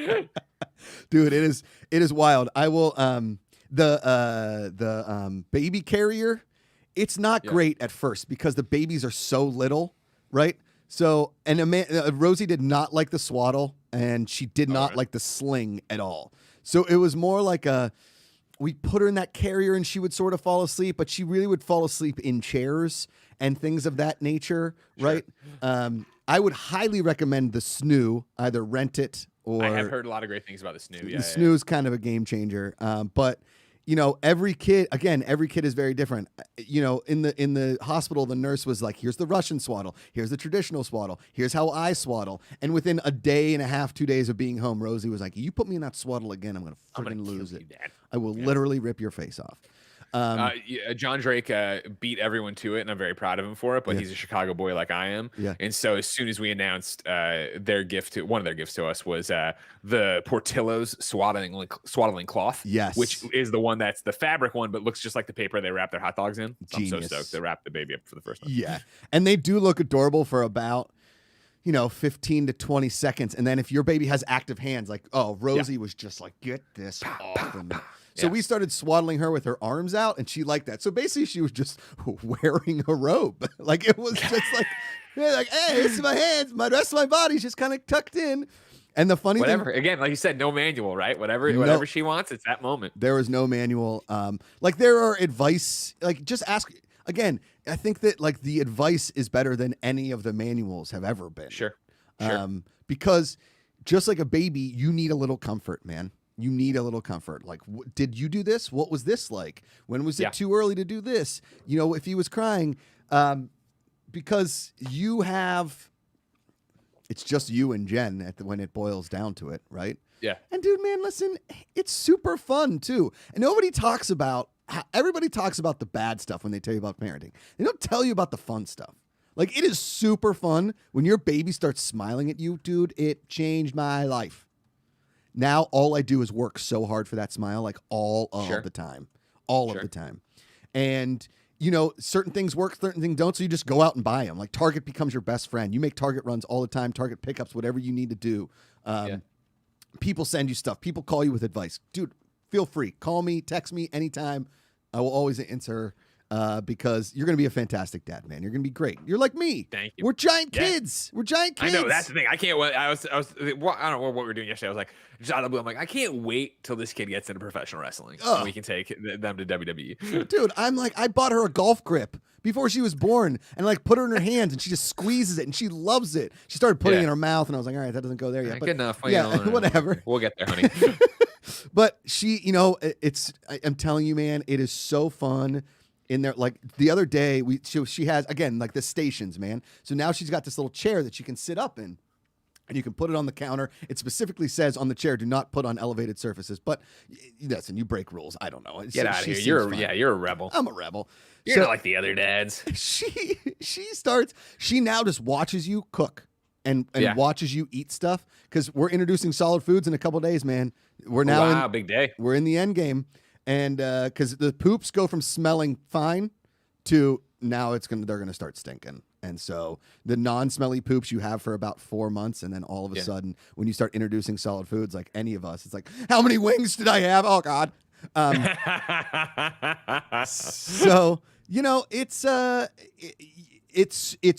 Dude, it is wild. I will the baby carrier, it's not great at first because the babies are so little, right? So, and Rosie did not like the swaddle, and she did not like the sling at all. So it was more like we put her in that carrier and she would sort of fall asleep, but she really would fall asleep in chairs and things of that nature, right? I would highly recommend the snoo, either rent it or... I have heard a lot of great things about the snoo. The snoo is kind of a game changer, but... every kid is very different. In the hospital, the nurse was like, here's the Russian swaddle. Here's the traditional swaddle. Here's how I swaddle. And within a day and a half, 2 days of being home, Rosie was like, you put me in that swaddle again, I'm going to freaking lose it. I will literally rip your face off. John Drake beat everyone to it, and I'm very proud of him for it. But he's a Chicago boy like I am, and so as soon as we announced one of their gifts to us was the Portillo's swaddling cloth, which is the one that's the fabric one, but looks just like the paper they wrap their hot dogs in. So I'm so stoked to wrap the baby up for the first time. Yeah, and they do look adorable for about 15 to 20 seconds, and then if your baby has active hands, like Rosie was just like, get this off of me. So we started swaddling her with her arms out, and she liked that. So basically, she was just wearing a robe. Like it was just like, hey, this is my hands. My rest of my body's just kind of tucked in. And the funny Whatever. thing, Again, like you said, no manual, right? Whatever she wants, it's that moment. there is no manual. Like there are advice, like just ask again. I think that like the advice is better than any of the manuals have ever been. Sure. Because just like a baby, you need a little comfort, man. You need a little comfort. Like, did you do this? What was this like? When was it too early to do this? You know, if he was crying, because you have, it's just you and Jen when it boils down to it, right? Yeah. And dude, man, listen, it's super fun too. And nobody talks about, everybody talks about the bad stuff when they tell you about parenting. They don't tell you about the fun stuff. Like, it is super fun when your baby starts smiling at you, dude. It changed my life. Now all I do is work so hard for that smile, like all of the time, of the time. And, you know, certain things work, certain things don't. So you just go out and buy them. Like Target becomes your best friend. You make Target runs all the time, Target pickups, whatever you need to do. People send you stuff. People call you with advice. Dude, feel free. Call me, text me anytime. I will always answer. Because you're going to be a fantastic dad, man. You're going to be great. You're like me. Thank you. We're giant kids. We're giant kids. I know, that's the thing. I can't wait. I don't know what we were doing yesterday. I was like, just out of the blue, I'm like, I can't wait till this kid gets into professional wrestling. And we can take them to WWE. Dude, I'm like, I bought her a golf grip before she was born and like put her in her hands and she just squeezes it and she loves it. She started putting it in her mouth and I was like, all right, that doesn't go there yet. But, good enough. Yeah, whatever. We'll get there, honey. But she, you know, I'm telling you, man, it is so fun. In there, like the other day, she has again like the stations, man. So now she's got this little chair that she can sit up in, and you can put it on the counter. It specifically says on the chair, "Do not put on elevated surfaces." But listen, you break rules. I don't know. Get out of here. You're a rebel. I'm a rebel. You're not like the other dads. She now just watches you cook and watches you eat stuff because we're introducing solid foods in a couple days, man. We're now big day. We're in the end game. And because the poops go from smelling fine to now they're gonna start stinking. And so the non-smelly poops you have for about 4 months, and then all of a sudden when you start introducing solid foods, like any of us, it's like, how many wings did I have? Oh God. So you know it's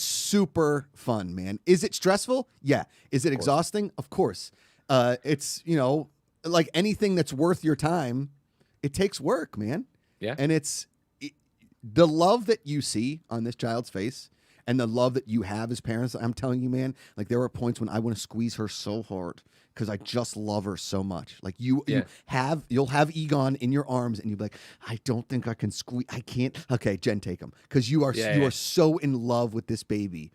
super fun, man. Is it stressful? Yeah. Is it exhausting? Of course. It's like anything that's worth your time. It takes work, man. Yeah. And the love that you see on this child's face and the love that you have as parents. I'm telling you, man, like there are points when I want to squeeze her so hard because I just love her so much. Like you'll have Egon in your arms and you'll be like, I don't think I can squeeze. I can't. Okay, Jen, take him. Because you are so in love with this baby.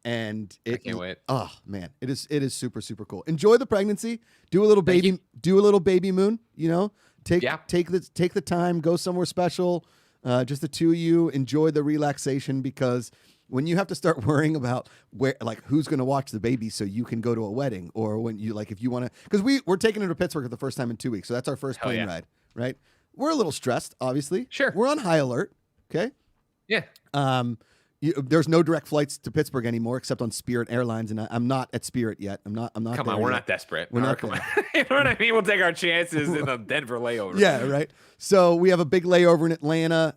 And I can't wait. Oh man, it is super, super cool. Enjoy the pregnancy. Do a little baby moon, you know. Take the time, go somewhere special, just the two of you. Enjoy the relaxation because when you have to start worrying about who's going to watch the baby so you can go to a wedding, or when you if you want to, because we're taking her to Pittsburgh for the first time in 2 weeks, so that's our first plane ride, right? We're a little stressed, obviously. Sure, we're on high alert. Okay. Yeah. There's no direct flights to Pittsburgh anymore except on Spirit Airlines, and I'm not at Spirit yet. I'm not. Come on, we're not desperate. We're not. Come on. You know what I mean? We'll take our chances in the Denver layover. Yeah, right. So we have a big layover in Atlanta.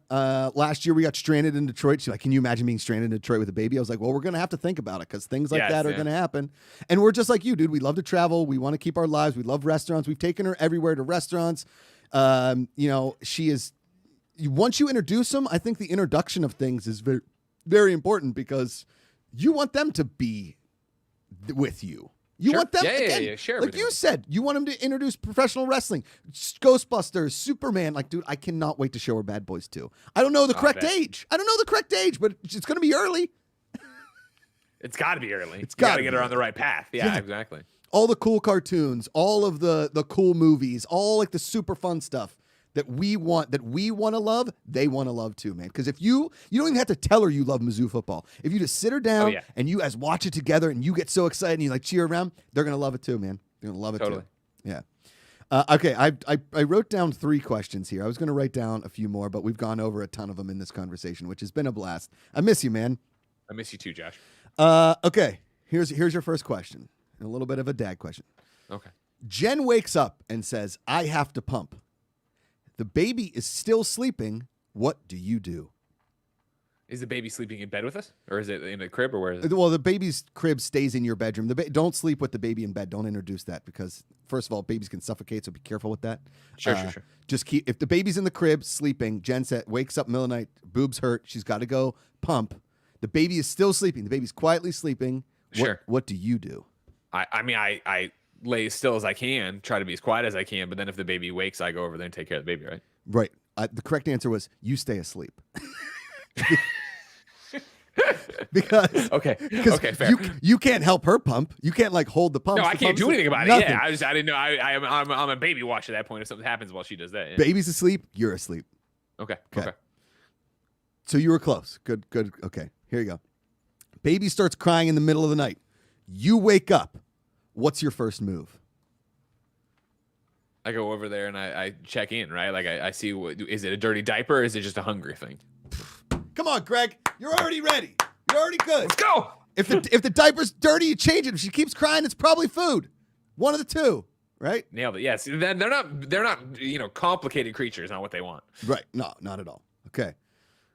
Last year we got stranded in Detroit. She's like, "Can you imagine being stranded in Detroit with a baby?" I was like, "Well, we're gonna have to think about it because things like that are gonna happen." And we're just like you, dude. We love to travel. We want to keep our lives. We love restaurants. We've taken her everywhere to restaurants. She is. Once you introduce them, I think the introduction of things is very, very important because you want them to be with you. You want them again, sure. Like you said, you want them to introduce professional wrestling, Ghostbusters, Superman. Like, dude, I cannot wait to show her Bad Boys 2. I don't know the correct age. I don't know the correct age, but it's going to be early. It's got to be early. It's got to get her on the right path. Yeah, exactly. All the cool cartoons, all of the cool movies, all like the super fun stuff that we want to love, they want to love too, man. Because if you don't even have to tell her you love Mizzou football. If you just sit her down and you guys watch it together and you get so excited and you like cheer around, they're gonna love it too, man. They're gonna love it too. Yeah. Okay, I wrote down 3 questions here. I was gonna write down a few more, but we've gone over a ton of them in this conversation, which has been a blast. I miss you, man. I miss you too, Josh. Okay. Here's your first question. And a little bit of a dad question. Okay. Jen wakes up and says, "I have to pump." The baby is still sleeping. What do you do? Is the baby sleeping in bed with us, or is it in the crib, or where is it? Well, the baby's crib stays in your bedroom. Don't sleep with the baby in bed. Don't introduce that because, first of all, babies can suffocate, so be careful with that. Sure. Just if the baby's in the crib sleeping, Jen wakes up middle of the night, boobs hurt, she's got to go pump. The baby is still sleeping. The baby's quietly sleeping. Sure. What do you do? I lay as still as I can, try to be as quiet as I can, but then if the baby wakes, I go over there and take care of the baby, right? Right. The correct answer was you stay asleep. because Okay, fair. You can't help her pump. You can't like hold the pump. No, I can't do anything about it. Nothing. Yeah, I didn't know. I'm a baby watch at that point if something happens while she does that. Yeah. Baby's asleep. You're asleep. Okay. So you were close. Good. Okay, here you go. Baby starts crying in the middle of the night. You wake up. What's your first move? I go over there and I check in, right? Like I see, is it a dirty diaper or is it just a hungry thing? Come on, Greg. You're already ready. You're already good. Let's go. If the diaper's dirty, you change it. If she keeps crying, it's probably food. One of the two, right? Nailed it. Yes. They're not complicated creatures, not what they want. Right. No, not at all. Okay.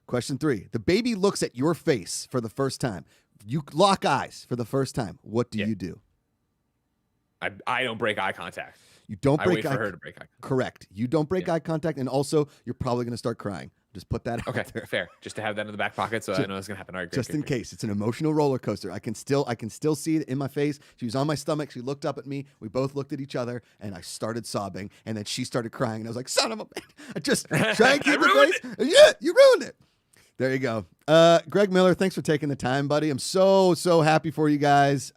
Question 3. The baby looks at your face for the first time. You lock eyes for the first time. What do you do? I don't break eye contact. You don't I break wait for her to break eye contact. Correct. You don't break eye contact, and also you're probably going to start crying. Just put that out there. Fair. Just to have that in the back pocket, so I know it's gonna happen. All right, great, Just in case. It's an emotional roller coaster. I can still see it in my face. She was on my stomach. She looked up at me. We both looked at each other, and I started sobbing. And then she started crying, and I was like, "Son of a bitch!" I just try and keep the face. Yeah, you ruined it. There you go. Greg Miller, thanks for taking the time, buddy. I'm so happy for you guys.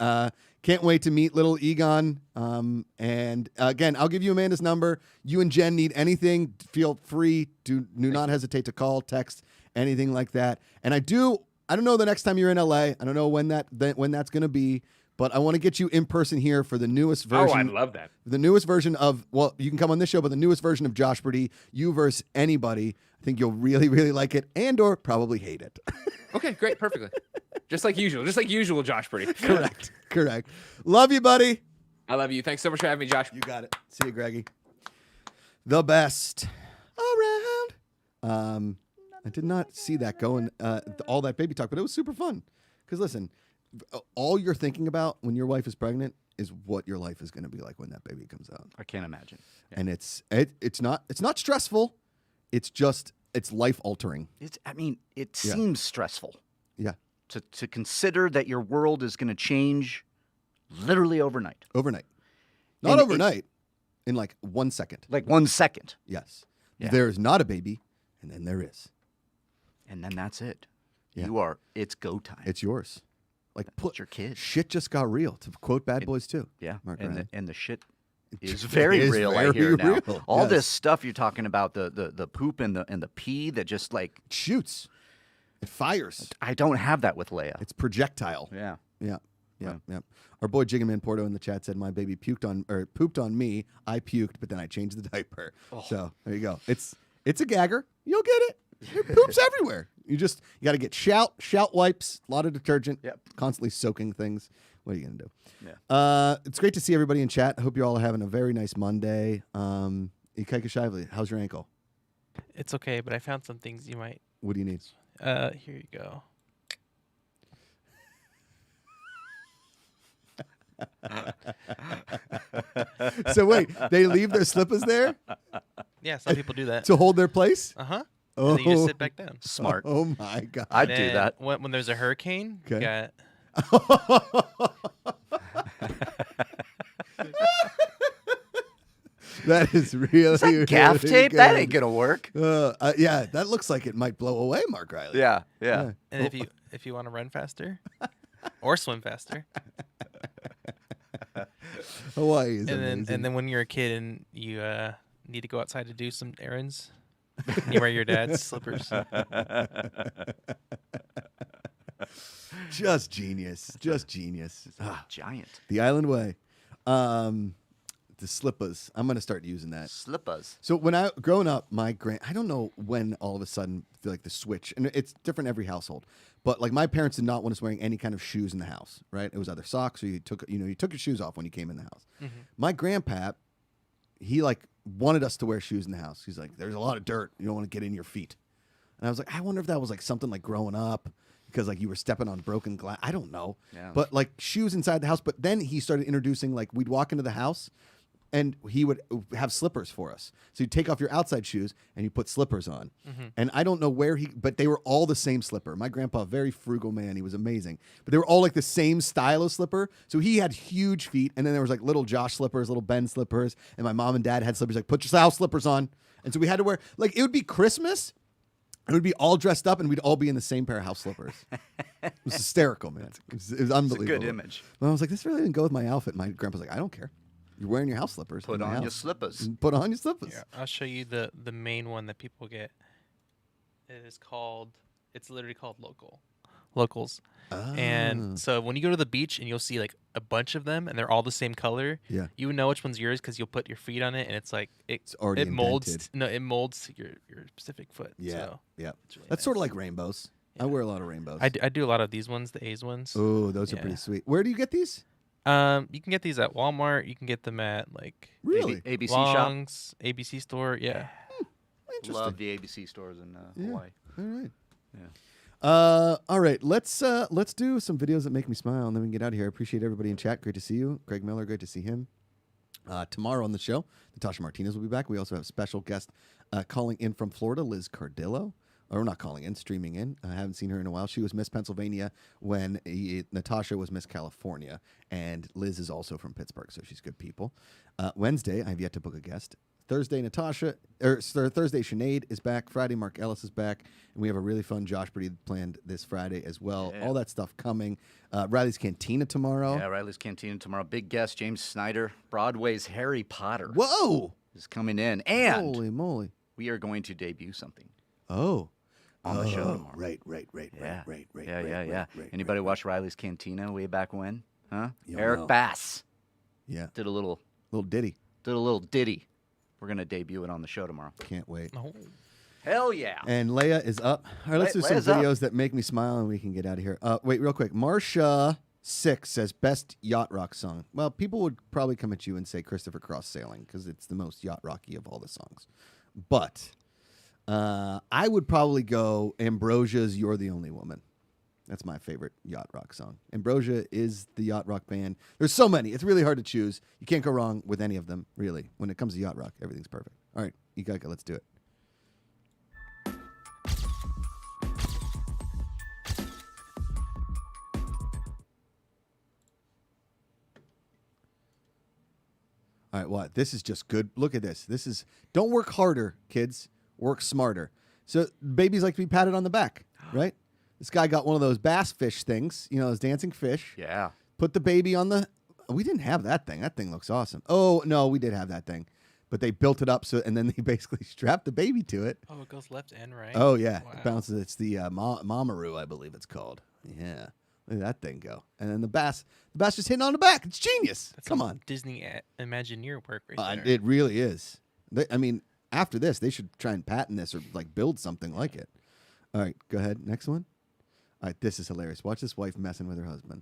Can't wait to meet little Egon. And again, I'll give you Amanda's number. You and Jen need anything, feel free. Do not hesitate to call, text, anything like that. And I don't know the next time you're in LA. I don't know when that's going to be, but I want to get you in person here for the newest version. Oh, I'd love that. The newest version of, well, you can come on this show, but the newest version of Josh Brady, you versus anybody. I think you'll really, really like it and or probably hate it. Okay, great. Perfectly. Just like usual, Josh Brady. Correct. Love you, buddy. I love you. Thanks so much for having me, Josh. You got it. See you, Greggy. The best around. I did not see that going, all that baby talk, but it was super fun. Because listen, all you're thinking about when your wife is pregnant is what your life is going to be like when that baby comes out. I can't imagine. Yeah. And it's not stressful. It's life altering. It seems stressful. Yeah. To consider that your world is going to change literally overnight. Not overnight. In like 1 second. Like 1 second. Yes. Yeah. There is not a baby, and then there is. And then that's it. Yeah. It's go time. It's yours. Like put your kid. Shit just got real. To quote Bad Boys 2. Yeah. Mark And the shit is very real. I hear now. All this stuff you're talking about, the poop and the pee that just like it shoots. It fires. I don't have that with Leia. It's projectile. Yeah. Our boy Jigaman Porto in the chat said my baby pooped on me. I puked, but then I changed the diaper. Oh. So there you go. It's a gagger. You'll get it. It poops everywhere. You got to get shout wipes, a lot of detergent. Yep. Constantly soaking things. What are you gonna do? Yeah. It's great to see everybody in chat. I hope you're all having a very nice Monday. Ikaika Shively, how's your ankle? It's okay, but I found some things you might. What do you need? Here you go. So wait, they leave their slippers there Yeah, some people do that. to hold their place? Uh-huh. Oh, And then you just sit back down. Smart. Oh my god! I'd And do then that. When there's a hurricane, you Okay. got That is really. Is that gaff really tape? That good. ain't gonna work. Yeah, that looks like it might blow away, Mark Riley. Yeah. and if you want to run faster or swim faster, Hawaii is and amazing. then when you're a kid and you need to go outside to do some errands, and you wear your dad's slippers. Just genius. Giant. The Island Way. The slippers. I'm gonna start using that. Slippers. So when growing up, I don't know when all of a sudden like the switch, and it's different every household, but like my parents did not want us wearing any kind of shoes in the house, right? It was either socks or you took your shoes off when you came in the house. Mm-hmm. My grandpa, he like wanted us to wear shoes in the house. He's like, there's a lot of dirt. You don't want to get in your feet. And I was like, I wonder if that was like something like growing up because like you were stepping on broken glass. I don't know. Yeah. But like shoes inside the house. But then he started introducing like we'd walk into the house and he would have slippers for us. So you take off your outside shoes and you put slippers on. And I don't know where but they were all the same slipper. My grandpa, very frugal man. He was amazing. But they were all like the same style of slipper. So he had huge feet. And then there was like little Josh slippers, little Ben slippers. And my mom and dad had slippers like, put your house slippers on. And so we had to wear, like, it would be Christmas. It would be all dressed up and we'd all be in the same pair of house slippers. It was hysterical, man. It was unbelievable. It's a good image. And I was like, this really didn't go with my outfit. My grandpa's like, I don't care. You're wearing your house slippers. Put in my on your house. slippers. Put on your slippers. Yeah, I'll show you the main one that people get. It is called. It's literally called locals. And so when you go to the beach and you'll see like a bunch of them and they're all the same color. Yeah. You would know which one's yours because you'll put your feet on it and it's like It's already it molds. indented. No, it molds to your specific foot. Yeah. So Yeah. it's really That's sort of nice. like rainbows. Yeah. I wear a lot of rainbows. I do a lot of these ones, the A's ones. Oh, those are Yeah. pretty sweet. Where do you get these? You can get these at Walmart. You can get them at like Really? ABC shop. Long's, ABC store. Yeah. Interesting. Love the ABC stores in Hawaii. All right. Yeah. All right. Let's do some videos that make me smile, and then we can get out of here. I appreciate everybody in chat. Great to see you, Greg Miller. Great to see him. Tomorrow on the show, Natasha Martinez will be back. We also have a special guest calling in from Florida, Liz Cardillo. Or not calling in, streaming in. I haven't seen her in a while. She was Miss Pennsylvania when Natasha was Miss California, and Liz is also from Pittsburgh, so she's good people. Wednesday, I have yet to book a guest. Thursday, Thursday, Sinead is back. Friday, Mark Ellis is back. And we have a really fun Josh Brady planned this Friday as well. Yeah. All that stuff coming. Riley's Cantina tomorrow. Yeah, Riley's Cantina tomorrow. Big guest, James Snyder. Broadway's Harry Potter Whoa! is coming in. And Holy moly. we are going to debut something Oh. on the show tomorrow. Right. Yeah. Right. Yeah. Anybody watch Riley's Cantina way back when? Huh? You Eric know. Bass Yeah. did a little Ditty. ditty. We're going to debut it on the show tomorrow. Can't wait. Oh. Hell yeah. And Leia is up. All right, let's do some Leia's up. videos that make me smile and we can get out of here. Wait, real quick. Marsha6 says best yacht rock song. Well, people would probably come at you and say Christopher Cross Sailing because it's the most yacht rocky of all the songs. But I would probably go Ambrosia's You're the Only Woman. That's my favorite yacht rock song. Ambrosia is the yacht rock band. There's so many. It's really hard to choose. You can't go wrong with any of them, really. When it comes to yacht rock, everything's perfect. All right, Ikaika, let's do it. All right, what? This is just good. Look at this. This is, don't work harder, kids. Work smarter. So babies like to be patted on the back, right? This guy got one of those bass fish things, those dancing fish. Yeah. Put the baby on the, we didn't have that thing. That thing looks awesome. Oh, no, we did have that thing. But they built it up, and then they basically strapped the baby to it. Oh, it goes left and right. Oh, yeah. Wow. It bounces. It's the Mamaroo, I believe it's called. Yeah. Look at that thing go. And then the bass just hitting on the back. It's genius. That's Come some on. Disney Imagineer work right there. It really is. After this, they should try and patent this or like build something like it. All right, go ahead. Next one. All right, this is hilarious. Watch this wife messing with her husband.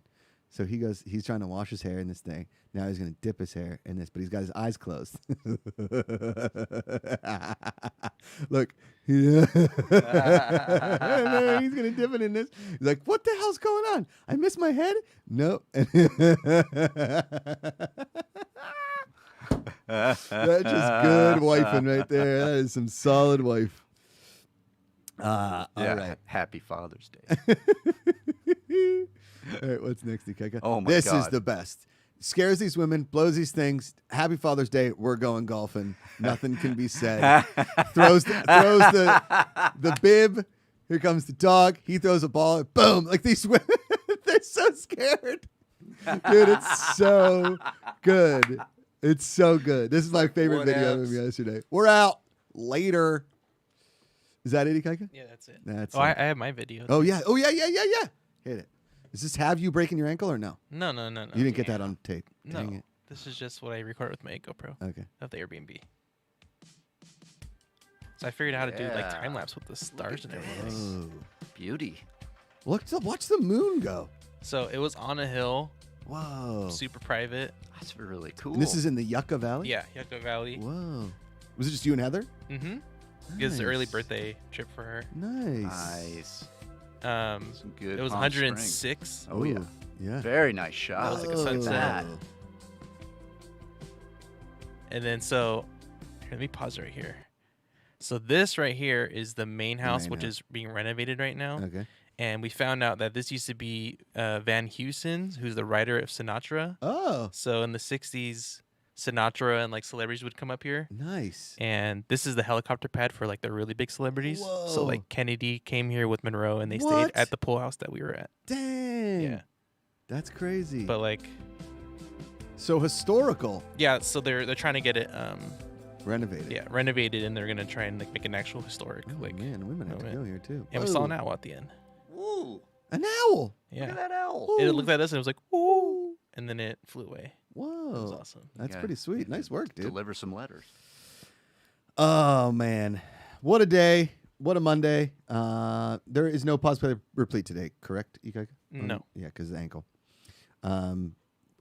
So he's trying to wash his hair in this thing. Now he's going to dip his hair in this, but he's got his eyes closed. Look. He's going to dip it in this. He's like, what the hell's going on? I missed my head? No. That's just good wifing right there. That is some solid wife. All right. Happy Father's Day. All right, what's next, Ikaika? Oh, my This is God. the best. Scares these women, blows these things. Happy Father's Day. We're going golfing. Nothing can be said. throws the bib. Here comes the dog. He throws a ball. Boom. Like these women, they're so scared. Dude, it's so good. It's so good. This is my favorite What video else? of yesterday. We're out. Later. Is that it, Ikaika? Yeah, that's it. That's I it. have my video. Oh, yeah. Hit it. Is this have you breaking your ankle or no? No. You didn't get that on tape. Dang No. it. This is just what I recorded with my GoPro Okay. of the Airbnb. So I figured out how to do like Yeah. time lapse with the stars and everything. Oh. Beauty. Watch the moon go. So it was on a hill, Whoa. super private. That's really cool. And this is in the Yucca Valley? Yeah, Yucca Valley. Whoa. Was it just you and Heather? Mm-hmm. It's an early Nice. birthday trip for her. Nice. Um, Some good. it was Palm Springs. 106. Oh yeah. Ooh, yeah. Very nice shot. That was like a Look at sunset. that. And then so, let me pause right here. So this right here is the main house, main which house. is being renovated right now. Okay. And we found out that this used to be Van Heusen, who's the writer of Sinatra. Oh, So in the 60s, Sinatra and like celebrities would come up here. nice. And this is the helicopter pad for like the really big celebrities. So Whoa. like Kennedy came here with Monroe and they stayed What? at the pool house that we were at. Dang. Yeah. That's crazy. But like, so historical. yeah, so they're trying to get it Renovated. yeah, renovated, and they're gonna try and like make an actual historic Oh, like man, women have to moment. go here too. And we saw Whoa. an owl at the end. Ooh, An owl. Yeah. look at that owl. It looked at us and it was like, ooh, and then it flew away. It was Whoa. awesome. That's Yeah. pretty sweet. Nice work, dude. Deliver some letters. Oh man, what a day! What a Monday. There is no pause play replete today, correct, Ikaika? No. Yeah, because of the ankle.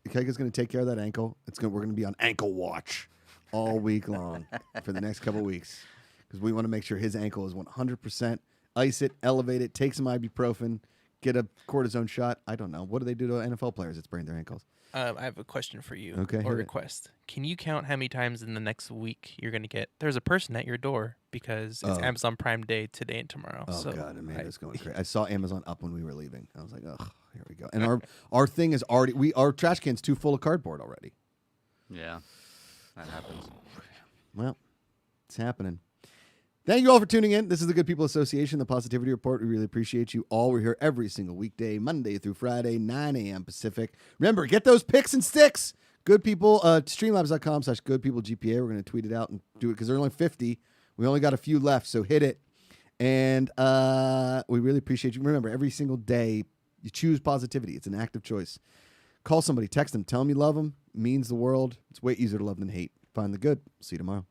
Ikaika's going to take care of that ankle. We're going to be on ankle watch all week long for the next couple weeks because we want to make sure his ankle is 100%. Ice it, elevate it, take some ibuprofen, get a cortisone shot. I don't know. What do they do to NFL players that sprain their ankles? I have a question for you. Okay, Or hit it. request. Can you count how many times in the next week you're gonna get? There's a person at your door because it's Oh. Amazon Prime Day today and tomorrow. Oh so God, Amanda's I- going crazy. I saw Amazon up when we were leaving. I was like, oh, here we go. And our thing is already our trash can's too full of cardboard already. Yeah, that happens. Well, it's happening. Thank you all for tuning in. This is the Good People Association, the Positivity Report. We really appreciate you all. We're here every single weekday, Monday through Friday, 9 a.m. Pacific. Remember, get those picks and sticks. Good People, streamlabs.com/goodpeoplegpa. We're going to tweet it out and do it because there are only 50. We only got a few left, so hit it. And we really appreciate you. Remember, every single day, you choose positivity. It's an active choice. Call somebody, text them, tell them you love them. It means the world. It's way easier to love than hate. Find the good. See you tomorrow.